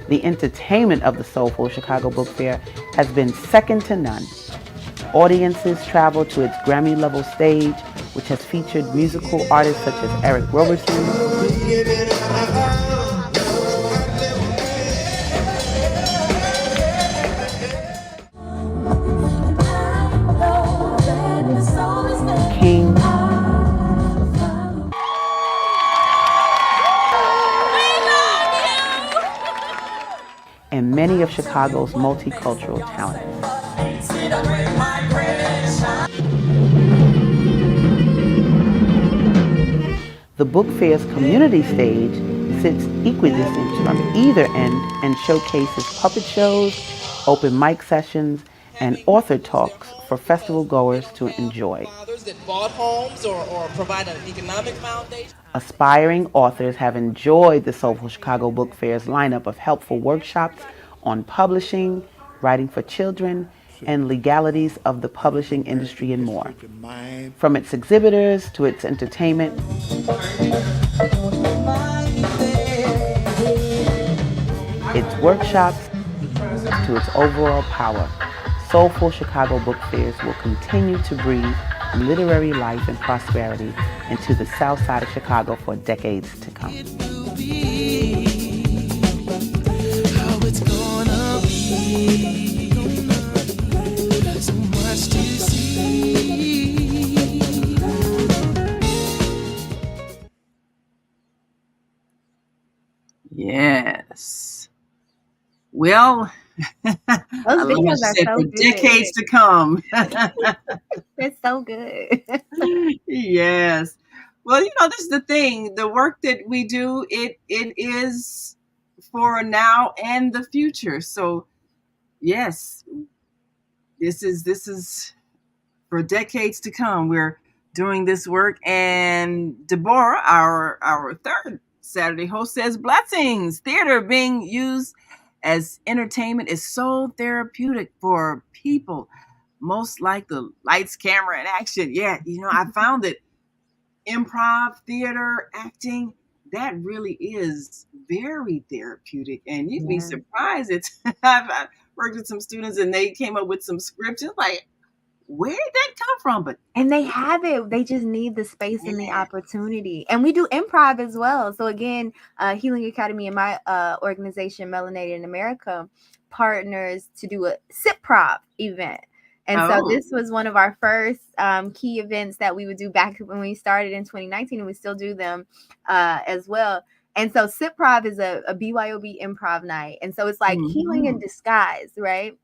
The entertainment of the Soulful Chicago Book Fair has been second to none. Audiences travel to its Grammy-level stage, which has featured musical artists such as Eric Roberson, King, and many of Chicago's multicultural talents. The book fair's community stage sits equidistant from either end and showcases puppet shows, open mic sessions, and author talks for festival goers to enjoy. That bought homes or provide an economic foundation. Aspiring authors have enjoyed the Soulful Chicago Book Fair's lineup of helpful workshops on publishing, writing for children, and legalities of the publishing industry and more. From its exhibitors to its entertainment, its workshops to its overall power, Soulful Chicago Book Fairs will continue to breathe literary life and prosperity into the South Side of Chicago for decades to come. Yes. Well, Those I love what videos you are said, so for good. decades to come. It's so good. Yes. Well, this is the thing. The work that we do, it is for now and the future. So, yes, this is for decades to come. We're doing this work, and Deborah, our third Saturday host, says blessings. Theater being used as entertainment is so therapeutic for people. Most like the lights, camera, and action. Yeah, I found that improv, theater, acting, that really is very therapeutic. And you'd be surprised. I've worked with some students and they came up with some scripts. It's like, where did that come from? But And they have it. They just need the space and the opportunity. And we do improv as well. So again, Healing Academy and my organization, Melanated in America, partners to do a SIPROV event. And so this was one of our first key events that we would do back when we started in 2019, and we still do them as well. And so SIPROV is a BYOB improv night. And so it's like healing in disguise, right?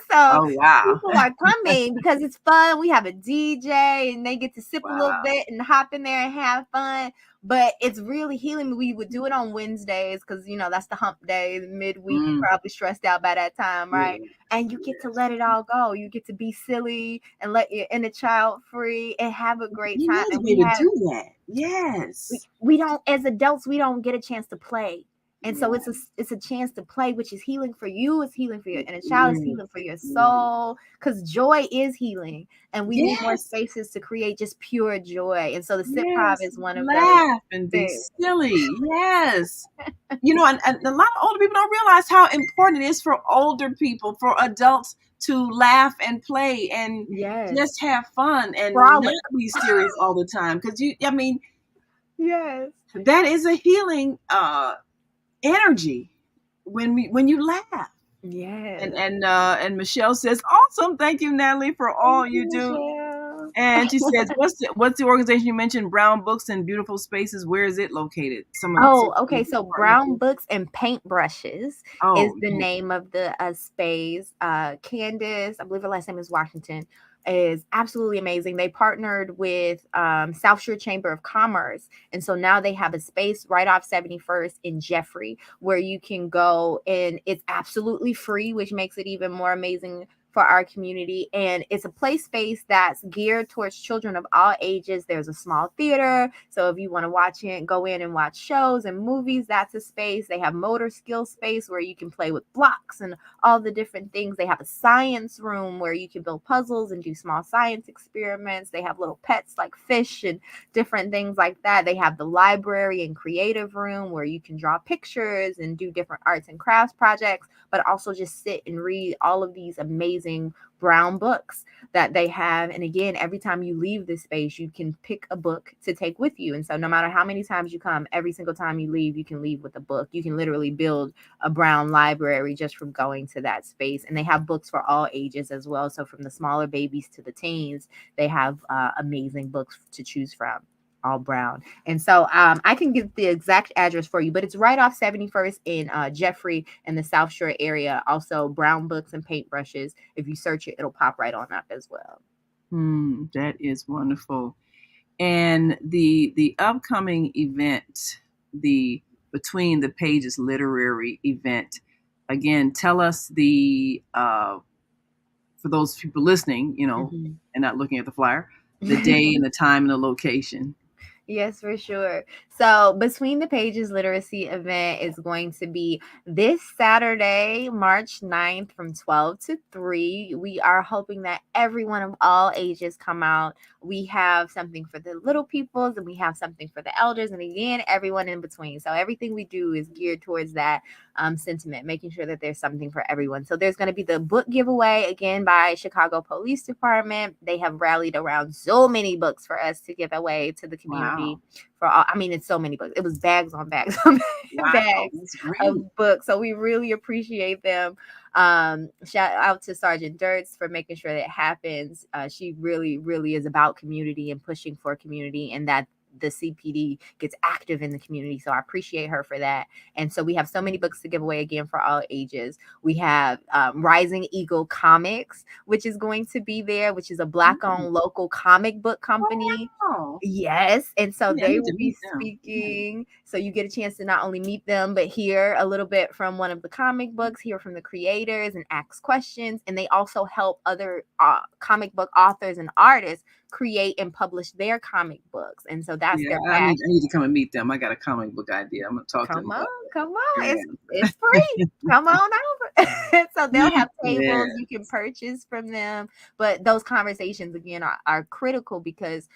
So people are coming because it's fun. We have a DJ and they get to sip a little bit and hop in there and have fun. But it's really healing. We would do it on Wednesdays because, that's the hump day, midweek. You're probably stressed out by that time, right? And you get to let it all go. You get to be silly and let your inner child free and have a great time. And we do that. Yes. We don't, as adults, we don't get a chance to play. And so it's a chance to play, which is healing for you, it's healing for your inner child, it's healing for your soul, because joy is healing, and we need more spaces to create just pure joy. And so the Sip Prov is one of those Laugh and be things. silly. Yes. You know, and a lot of older people don't realize how important it is for older people, for adults to laugh and play and just have fun and Frolic. not be serious all the time. Because yes, that is a healing energy when you laugh. Yes. And Michelle says, awesome. Thank you, Natalie, for all you do. Michelle. And she says, what's the organization you mentioned? Brown Books and Beautiful Spaces. Where is it located? Okay. So Brown Books and Paintbrushes is the name of the space. Candace, I believe her last name is Washington, is absolutely amazing. They partnered with South Shore Chamber of Commerce. And so now they have a space right off 71st in Jeffrey where you can go, and it's absolutely free, which makes it even more amazing for our community. And it's a play space that's geared towards children of all ages. There's a small theater, so if you want to go in and watch shows and movies, that's a space. They have motor skill space where you can play with blocks and all the different things. They have a science room where you can build puzzles and do small science experiments. They have little pets like fish and different things like that. They have the library and creative room where you can draw pictures and do different arts and crafts projects, but also just sit and read all of these amazing brown books that they have. And again, every time you leave this space, you can pick a book to take with you. And so no matter how many times you come, every single time you leave, you can leave with a book. You can literally build a brown library just from going to that space. And they have books for all ages as well. So from the smaller babies to the teens, they have amazing books to choose from. All brown. And so I can give the exact address for you, but it's right off 71st in Jeffrey in the South Shore area. Also, Brown Books and Paintbrushes. If you search it, it'll pop right on up as well. That is wonderful. And the upcoming event, the Between the Pages literary event, again, tell us for those people listening, and not looking at the flyer, the day and the time and the location. Yes, for sure. So Between the Pages literacy event is going to be this Saturday, March 9th from 12 to 3. We are hoping that everyone of all ages come out. We have something for the little peoples and we have something for the elders, and again, everyone in between. So everything we do is geared towards that sentiment, making sure that there's something for everyone. So there's going to be the book giveaway again by Chicago Police Department. They have rallied around so many books for us to give away to the community. For all, I mean, it's so many books. It was bags on bags on bags of books. So we really appreciate them. Shout out to Sergeant Dirts for making sure that it happens. She really, really is about community and pushing for community, and that the CPD gets active in the community. So I appreciate her for that. And so we have so many books to give away again for all ages. We have Rising Eagle Comics, which is going to be there, which is a Black-owned local comic book company. Wow. Yes. And so they will be speaking. So you get a chance to not only meet them, but hear a little bit from one of the comic books, hear from the creators and ask questions. And they also help other comic book authors and artists create and publish their comic books. And so that's their passion. I need to come and meet them. I got a comic book idea. I'm going to talk to them. Come on. It's free. Come on over. So they'll have tables you can purchase from them. But those conversations, again, are critical because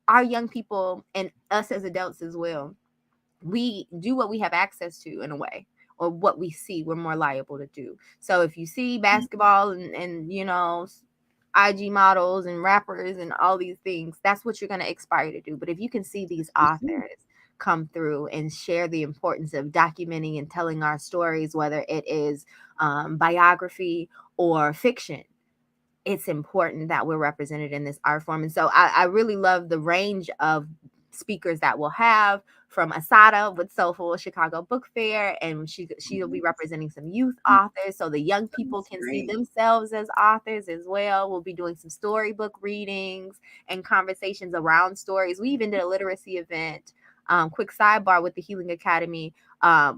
our young people and us as adults as well, we do what we have access to in a way, or what we see we're more liable to do. So if you see basketball and IG models and rappers and all these things, that's what you're going to aspire to do. But if you can see these authors come through and share the importance of documenting and telling our stories, whether it is biography or fiction, it's important that we're represented in this art form. And so I really love the range of speakers that we'll have, from Asada with Soulful Chicago Book Fair, and she'll be representing some youth authors so the young people can see themselves as authors as well. We'll be doing some storybook readings and conversations around stories. We even did a literacy event, quick sidebar, with the Healing Academy,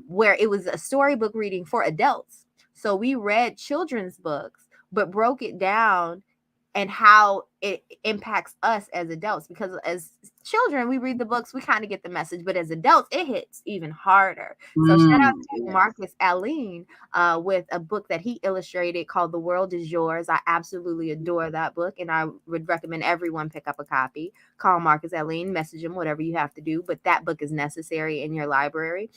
where it was a storybook reading for adults. So we read children's books, but broke it down and how it impacts us as adults, because as children we read the books, we kind of get the message, but as adults it hits even harder. So shout out to Marcus Allen with a book that he illustrated called The World Is Yours. I absolutely adore that book, and I would recommend everyone pick up a copy. Call Marcus Allen, message him, whatever you have to do, but that book is necessary in your library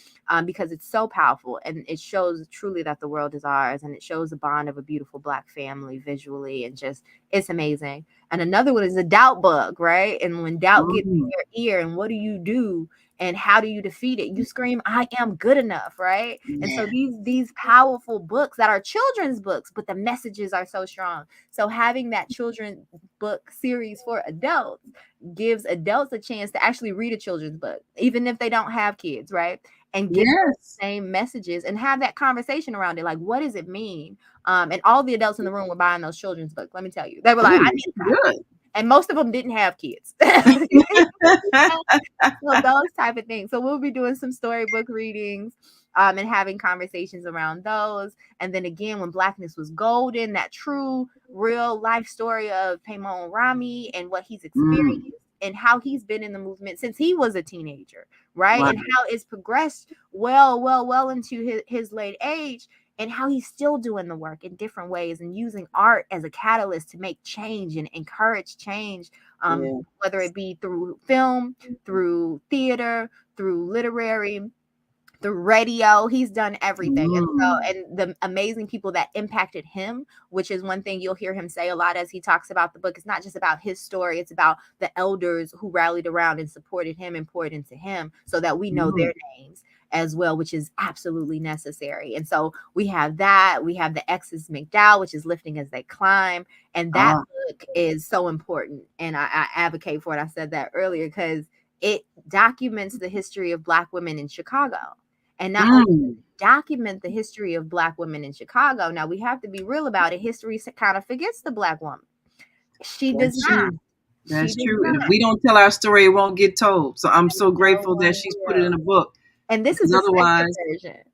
because it's so powerful, and it shows truly that the world is ours, and it shows the bond of a beautiful Black family visually, and just it's amazing. And another one is the doubt bug, right? And when doubt gets in your ear, and what do you do? And how do you defeat it? You scream, I am good enough, right? Yeah. And so these powerful books that are children's books, but the messages are so strong. So having that children's book series for adults gives adults a chance to actually read a children's book, even if they don't have kids, right? And get the same messages and have that conversation around it. Like, what does it mean? And all the adults in the room were buying those children's books. Let me tell you, they were like, I need good. And most of them didn't have kids. So those type of things. So we'll be doing some storybook readings and having conversations around those. And then again, when Blackness was golden, that true real life story of Pamon Rami and what he's experienced and how he's been in the movement since he was a teenager, right? And how it's progressed well into his late age, and how he's still doing the work in different ways and using art as a catalyst to make change and encourage change, whether it be through film, through theater, through literary, through radio. He's done everything. And the amazing people that impacted him, which is one thing you'll hear him say a lot as he talks about the book. It's not just about his story. It's about the elders who rallied around and supported him and poured into him so that we know their names as well, which is absolutely necessary. And so we have that. We have the X's McDowell, which is Lifting as They Climb. And that book is so important. And I advocate for it. I said that earlier because it documents the history of Black women in Chicago. And not only document the history of Black women in Chicago. Now, we have to be real about it. History kind of forgets the Black woman. She does not. That's true. And if we don't tell our story, it won't get told. So I'm so grateful that she's put it in a book. And this is the second version.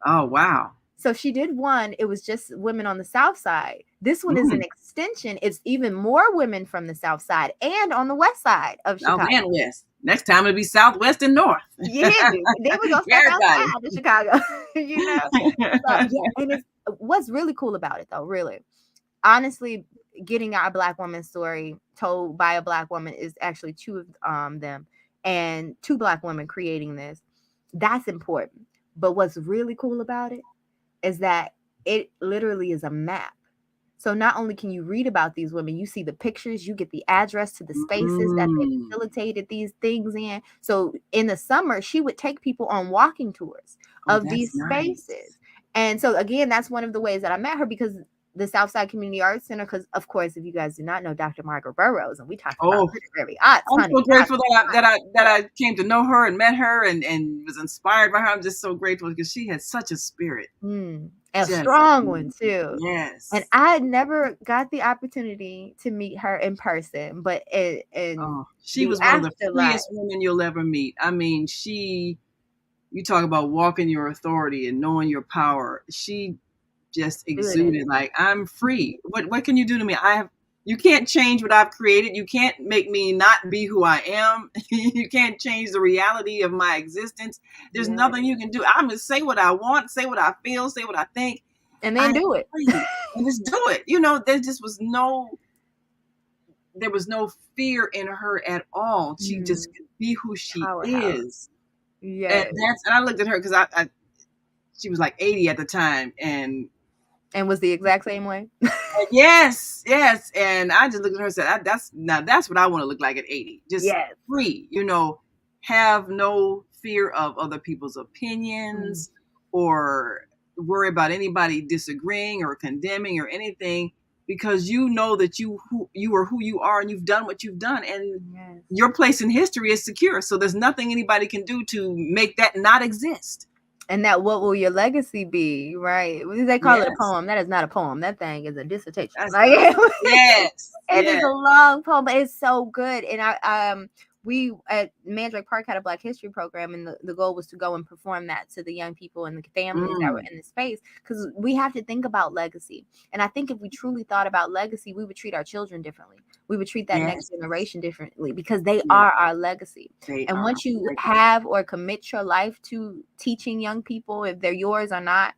Oh, wow. So she did one. It was just women on the South Side. This one is an extension. It's even more women from the South Side and on the West Side of Chicago. South and West. Next time it'll be South, West, and North. Yeah, then we're going to start outside of Chicago. You know? And what's really cool about it, though, really, honestly, getting our Black woman's story told by a Black woman is actually two of them, and two Black women creating this. That's important. But what's really cool about it is that it literally is a map. So not only can you read about these women, you see the pictures, you get the address to the spaces that they facilitated these things in. So in the summer, she would take people on walking tours of these spaces. And so again, that's one of the ways that I met her, because the Southside Community Arts Center, because of course, if you guys do not know Dr. Margaret Burroughs, and we talked about literary arts. I'm so grateful that I came to know her and met her and was inspired by her. I'm just so grateful because she has such a spirit. A strong one too. Yes. And I never got the opportunity to meet her in person, but she was one of the freest women you'll ever meet. I mean, you talk about walking your authority and knowing your power. She just exuded like, I'm free. What can you do to me? You can't change what I've created. You can't make me not be who I am. You can't change the reality of my existence. There's nothing you can do. I'm gonna say what I want, say what I feel, say what I think, and then do it. And just do it. You know, there was no fear in her at all. She just could be who she is. Yeah. And I looked at her because she was like 80 at the time, and was the exact same way. Yes. And I just looked at her and said, that's what I want to look like at 80. Just free, have no fear of other people's opinions or worry about anybody disagreeing or condemning or anything, because you know that you are who you are and you've done what you've done, and your place in history is secure. So there's nothing anybody can do to make that not exist. And that what will your legacy be, right? They call it a poem. That is not a poem. That thing is a dissertation. Yes. It is a long poem, but it's so good. And we at Mandrake Park had a Black History program, and the goal was to go and perform that to the young people and the families that were in the space, because we have to think about legacy. And I think if we truly thought about legacy, we would treat our children differently. We would treat that next generation differently, because they are our legacy. And once you have or commit your life to teaching young people, if they're yours or not,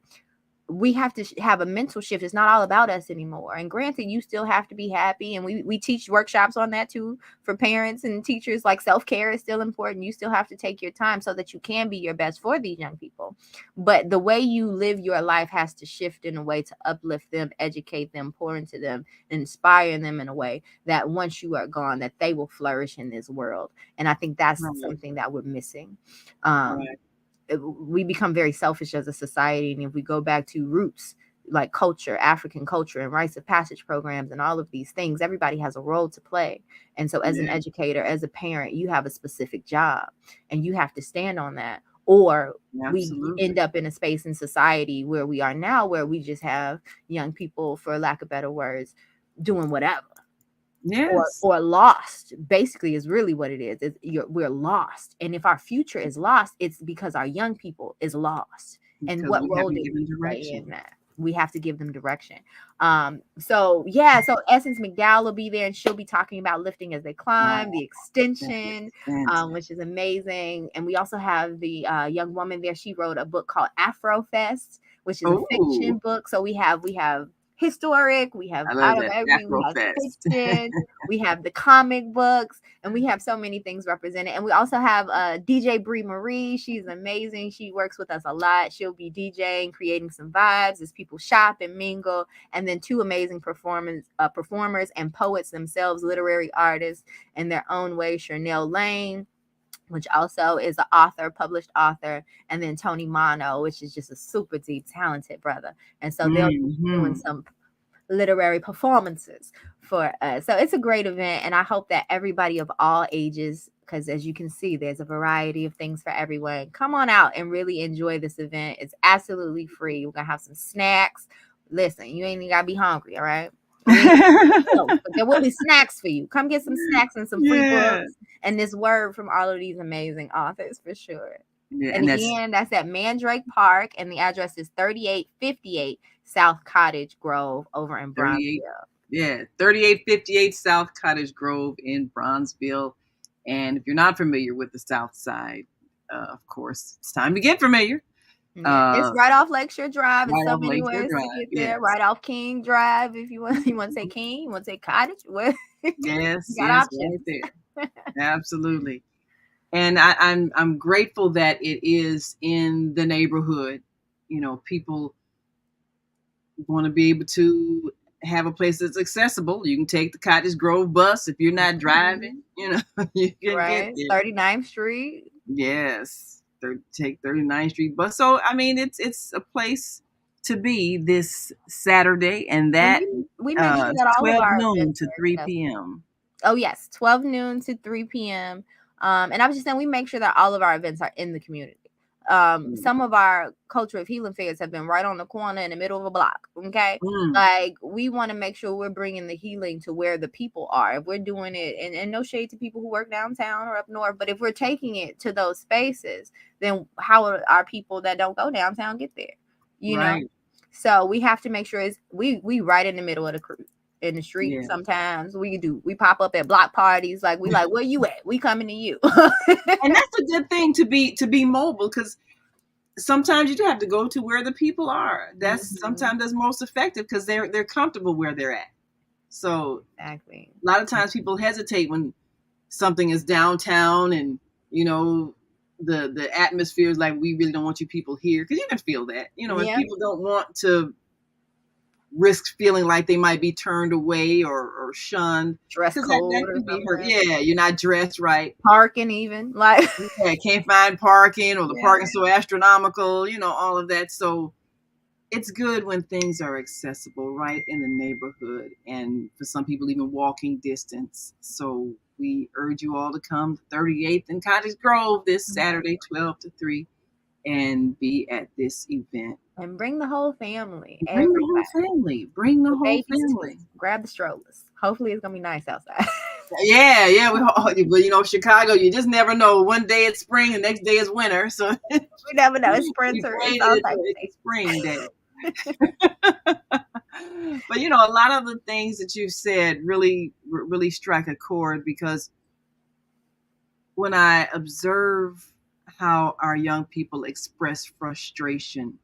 we have to have a mental shift. It's not all about us anymore. And granted, you still have to be happy. And we teach workshops on that too for parents and teachers. Like, self-care is still important. You still have to take your time so that you can be your best for these young people. But the way you live your life has to shift in a way to uplift them, educate them, pour into them, inspire them in a way that once you are gone, that they will flourish in this world. And I think that's something that we're missing. We become very selfish as a society. And if we go back to roots, like culture, African culture, and rites of passage programs and all of these things, everybody has a role to play. And so as an educator, as a parent, you have a specific job and you have to stand on that. Or we end up in a space in society where we are now, where we just have young people, for lack of better words, doing whatever. Or lost, basically, is really what it is. We're lost. And if our future is lost, it's because our young people is lost. And what role do we play in that? We have to give them direction. So Essence McDowell will be there, and she'll be talking about lifting as they climb, the extension, which is amazing. And we also have the young woman there. She wrote a book called Afrofest, which is a fiction book. So we have historic, we have out of every, we have fiction, we have the comic books, and we have so many things represented. And we also have DJ Bree Marie. She's amazing. She works with us a lot. She'll be DJing, creating some vibes as people shop and mingle. And then two amazing performers and poets themselves, literary artists in their own way, Chanel Lane, which also is an author, published author, and then Tony Mano, which is just a super deep, talented brother. And so they'll be doing some literary performances for us. So it's a great event, and I hope that everybody of all ages, because as you can see, there's a variety of things for everyone, come on out and really enjoy this event. It's absolutely free. We're going to have some snacks. Listen, you ain't even got to be hungry, all right? But there will be snacks for you. Come get some snacks and some free books and this word from all of these amazing authors for sure. And again, that's at Mandrake Park, and the address is 3858 South Cottage Grove over in Bronzeville. 3858 South Cottage Grove in Bronzeville. And if you're not familiar with the South Side, of course, it's time to get familiar. It's right off Lakeshore Drive. There's so many ways to get there. Right off King Drive, if you want to say King, you want to say Cottage. Yes, right there. Absolutely. And I'm grateful that it is in the neighborhood. You know, people want to be able to have a place that's accessible. You can take the Cottage Grove bus if you're not driving. You know, you can get 39th Street. Yes, take 39th Street bus. So I mean, it's a place to be this Saturday, and that we make sure that all 12 of our noon to 3 p.m. Oh yes, 12 noon to 3 p.m. And I was just saying, we make sure that all of our events are in the community. Some of our culture of healing fairs have been right on the corner in the middle of a block. Okay. Like, we want to make sure we're bringing the healing to where the people are. If we're doing it, and no shade to people who work downtown or up north, but if we're taking it to those spaces, then how are our people that don't go downtown get there? You know? So we have to make sure we right in the middle of the crew. In the street. Sometimes we pop up at block parties, like where you at? We coming to you. And that's a good thing to be mobile, because sometimes you do have to go to where the people are. That's sometimes that's most effective, because they're comfortable where they're at. So exactly, a lot of times people hesitate when something is downtown, and you know the atmosphere is like, we really don't want you people here, because you can feel that, you know, if people don't want to risk feeling like they might be turned away or shunned. Dress code that can be hurt. Yeah, you're not dressed right. Parking even. Like can't find parking, or the parking's so astronomical, you know, all of that. So it's good when things are accessible right in the neighborhood, and for some people even walking distance. So we urge you all to come to 38th and Cottage Grove this Saturday, 12 to 3, and be at this event. And bring the whole family. Bring the whole family. Grab the strollers. Hopefully it's gonna be nice outside. Yeah. But you know, Chicago, you just never know. One day it's spring, the next day it's winter. So We never know. It's we sprinter. played It's all it types of it's spring day. But you know, a lot of the things that you've said really strike a chord, because when I observe how our young people express frustration,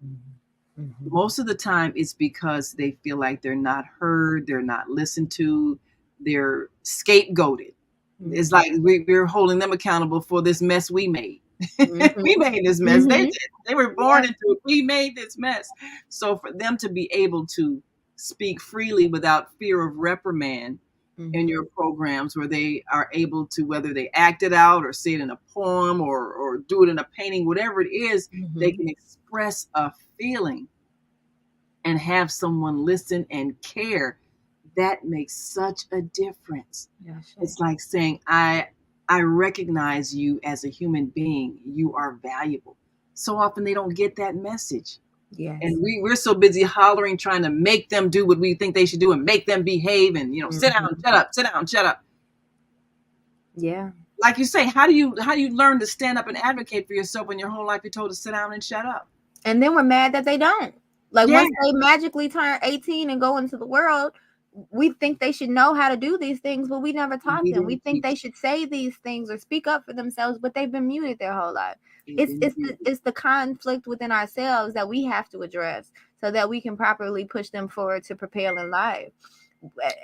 most of the time it's because they feel like they're not heard, they're not listened to, they're scapegoated. It's like we're holding them accountable for this mess we made. We made this mess. They did. They were born into it. We made this mess. So for them to be able to speak freely without fear of reprimand in your programs, where they are able to, whether they act it out or say it in a poem or do it in a painting, whatever it is, they can express a feeling and have someone listen and care. That makes such a difference. It's like saying, I recognize you as a human being. You are valuable. So often they don't get that message. Yes. And we're so busy hollering, trying to make them do what we think they should do and make them behave and, you know, sit down, shut up. Yeah. Like you say, how do you learn to stand up and advocate for yourself when your whole life you're told to sit down and shut up? And then we're mad that they don't. Like Yeah. once they magically turn 18 and go into the world, we think they should know how to do these things, but we never taught them. We think they should say these things or speak up for themselves, but they've been muted their whole life. It's the conflict within ourselves that we have to address so that we can properly push them forward to propel in life.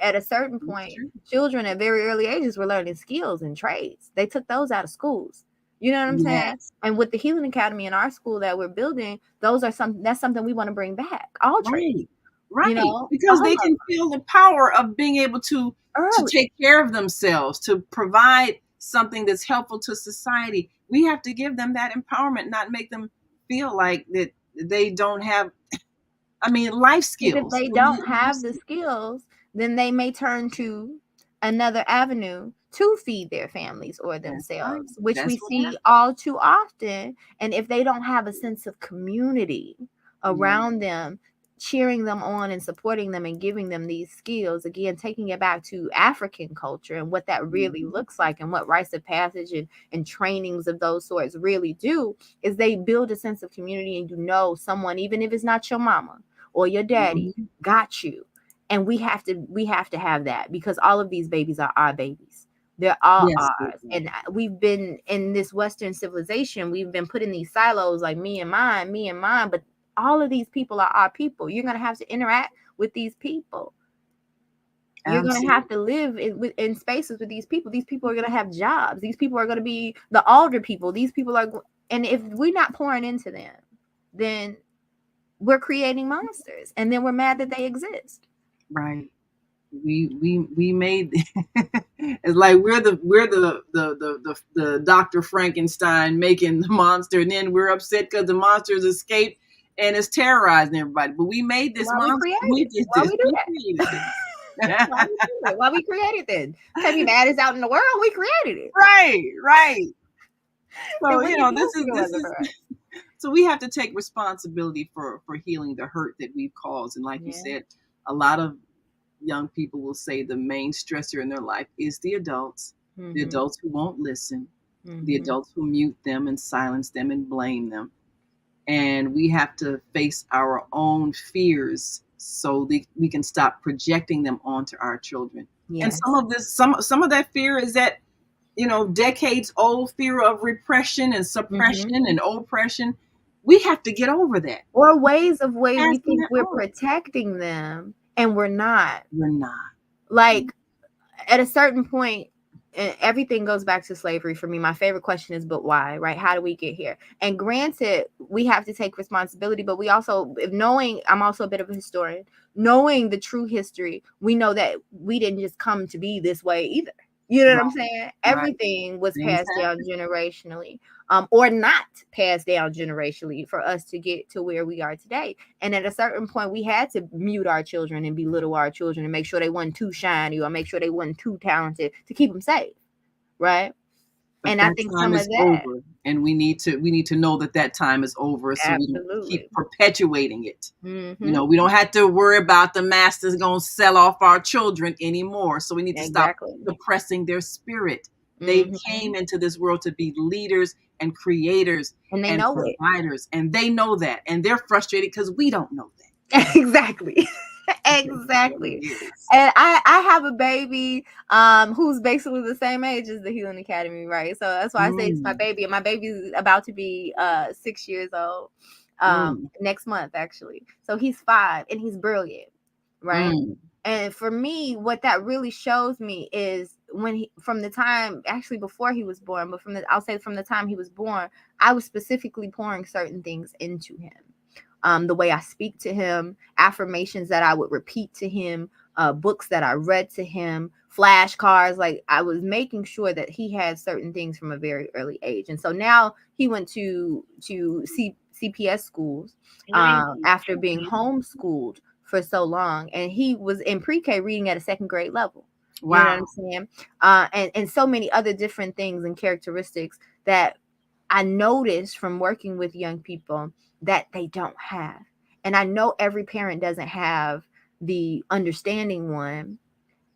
At a certain point, children at very early ages were learning skills and trades. They took those out of schools. You know what I'm saying? And with the Healing Academy in our school that we're building, that's something we want to bring back. All trades. Right. You know, because they can feel the power of being able to take care of themselves, to provide something that's helpful to society. We have to give them that empowerment, not make them feel like that they don't have, life skills. If they don't have the skills, then they may turn to another avenue to feed their families or themselves, which we see all too often. And if they don't have a sense of community around them, cheering them on and supporting them and giving them these skills, again, taking it back to African culture and what that really looks like and what rites of passage and trainings of those sorts really do, is they build a sense of community, and you know someone, even if it's not your mama or your daddy, got you. And we have to have that, because all of these babies are our babies. They're all ours. And we've been in this Western civilization, we've been put in these silos, like me and mine, but all of these people are our people. You're going to have to interact with these people. You're going to have to live in spaces with these people. These people are going to have jobs. These people are going to be the older people. These people are, and if we're not pouring into them, then we're creating monsters, and then we're mad that they exist. Right. We made it's like we're the Dr. Frankenstein making the monster, and then we're upset because the monster has escaped and is terrorizing everybody. But we made this monster. We did this. Why we created it? Can't be mad it's out in the world. We created it. Right. So you know, this is so we have to take responsibility for healing the hurt that we've caused. And like you said, a lot of young people will say the main stressor in their life is the adults, the adults who won't listen, the adults who mute them and silence them and blame them. And we have to face our own fears so we can stop projecting them onto our children. And some of that fear is that, you know, decades old fear of repression and suppression and oppression. We have to get over that. Or ways we think we're protecting them, and we're not. Like at a certain point, everything goes back to slavery for me. My favorite question is, but why, right? How do we get here? And granted, we have to take responsibility, but we also, I'm also a bit of a historian, knowing the true history, we know that we didn't just come to be this way either. You know what I'm saying? Everything was passed down generationally, or not passed down generationally for us to get to where we are today. And at a certain point, we had to mute our children and belittle our children and make sure they weren't too shiny or make sure they weren't too talented to keep them safe, right? But And I that think time some of is that, over, and we need to know that time is over, so we don't keep absolutely. perpetuating it. Mm-hmm. We don't have to worry about the masters going to sell off our children anymore. So we need to stop Exactly. suppressing their spirit. They Mm-hmm. came into this world to be leaders and creators And they and know it. providers, and they know that, and they're frustrated because we don't know that. Exactly. Exactly. And I have a baby who's basically the same age as the Healing Academy, right? So that's why I say it's my baby, and my baby's about to be 6 years old next month, actually. So he's 5 and he's brilliant, right? And for me, what that really shows me is from the time, actually before he was born, but I'll say from the time he was born, I was specifically pouring certain things into him. The way I speak to him, affirmations that I would repeat to him, books that I read to him, flashcards. Like, I was making sure that he had certain things from a very early age. And so now he went to CPS schools after being homeschooled for so long. And he was in pre-K reading at a 2nd grade level. Wow. You know what I'm saying? And so many other different things and characteristics that I noticed from working with young people that they don't have. And I know every parent doesn't have the understanding one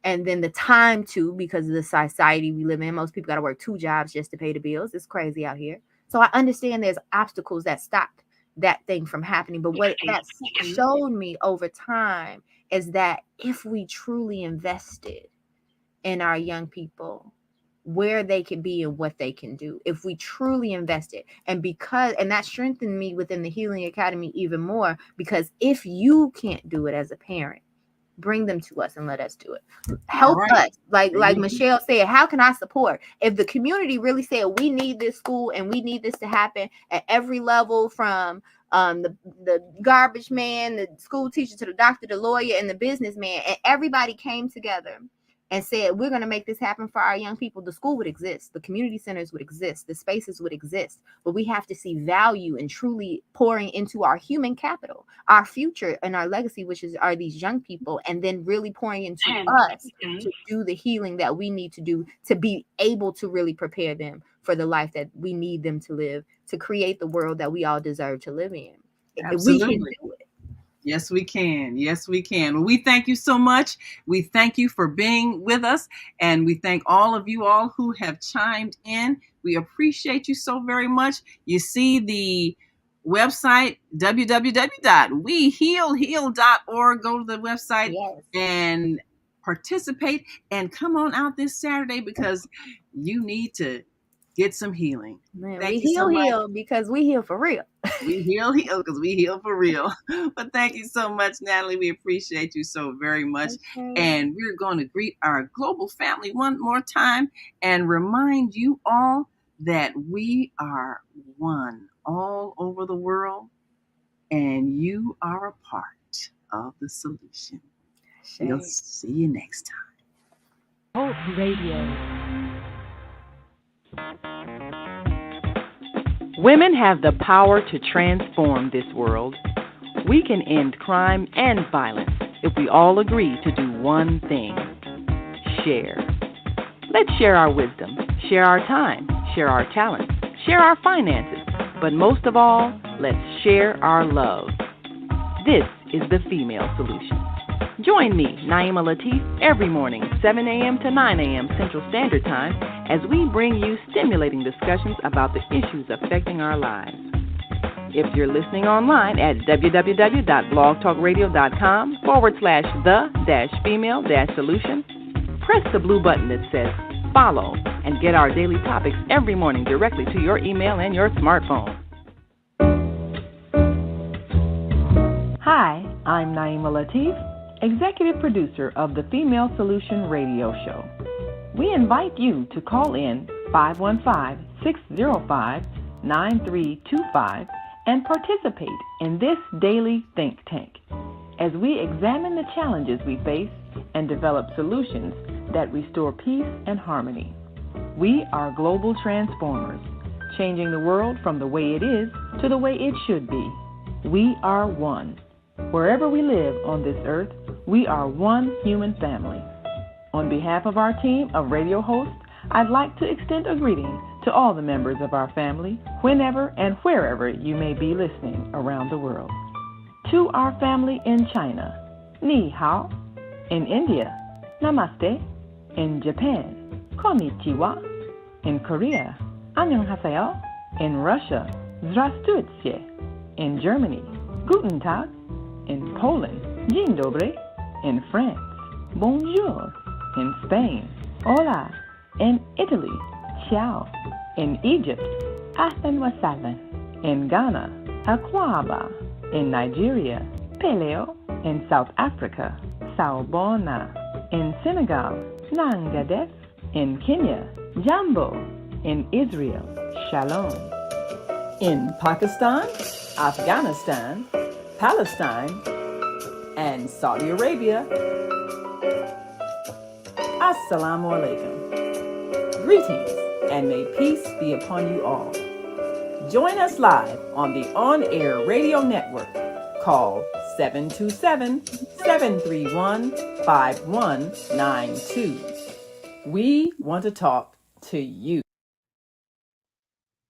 and then the time to, because of the society we live in. Most people got to work 2 jobs just to pay the bills. It's crazy out here. So I understand there's obstacles that stop that thing from happening. But what that showed me over time is that if we truly invested in our young people, where they can be and what they can do, if we truly invested, and that strengthened me within the Healing Academy even more, because if you can't do it as a parent, bring them to us and let us do it. Help us. Like Michelle said, how can I support? If the community really said we need this school and we need this to happen at every level, from the garbage man, the school teacher, to the doctor, the lawyer, and the businessman, and everybody came together and said, we're going to make this happen for our young people, the school would exist, the community centers would exist, the spaces would exist. But we have to see value in truly pouring into our human capital, our future and our legacy, which are these young people, and then really pouring into us to do the healing that we need to do to be able to really prepare them for the life that we need them to live, to create the world that we all deserve to live in. Absolutely. We can do it. Yes, we can. Yes, we can. Well, we thank you so much. We thank you for being with us, and we thank all of you all who have chimed in. We appreciate you so very much. You see the website, www.wehealheal.org. Go to the website and participate, and come on out this Saturday, because you need to get some healing. Man, Thank we you so much. heal because we heal for real. We heal because we heal for real. But thank you so much, Natalie. We appreciate you so very much. Okay. And we're going to greet our global family one more time and remind you all that we are one all over the world, and you are a part of the solution. We'll see you next time. Hope Radio. Women have the power to transform this world. We can end crime and violence if we all agree to do one thing: share. Let's share our wisdom, share our time, share our talents, share our finances, but most of all, let's share our love. This is the Female Solution. Join me, Naima Latif, every morning, 7 a.m. to 9 a.m. Central Standard Time, as we bring you stimulating discussions about the issues affecting our lives. If you're listening online at www.blogtalkradio.com/the-female-solution, press the blue button that says follow and get our daily topics every morning directly to your email and your smartphone. Hi, I'm Naima Latif, Executive Producer of the Female Solution Radio Show. We invite you to call in 515-605-9325 and participate in this daily think tank as we examine the challenges we face and develop solutions that restore peace and harmony. We are global transformers, changing the world from the way it is to the way it should be. We are one. Wherever we live on this earth, we are one human family. On behalf of our team of radio hosts, I'd like to extend a greeting to all the members of our family, whenever and wherever you may be listening around the world. To our family in China, Ni Hao. In India, Namaste. In Japan, Konnichiwa. In Korea, Annyeonghaseyo. In Russia, Здравствуйте. In Germany, Guten Tag. In Poland, Dzień dobry. In France, Bonjour. In Spain, Hola. In Italy, Ciao. In Egypt, Ahlan wa sahlan. In Ghana, Akwaba. In Nigeria, Peleo. In South Africa, Sawubona. In Senegal, Nangadef. In Kenya, Jambo. In Israel, Shalom. In Pakistan, Afghanistan, Palestine, and Saudi Arabia, Assalamu alaikum. Greetings, and may peace be upon you all. Join us live on the on-air radio network. Call 727-731-5192. We want to talk to you.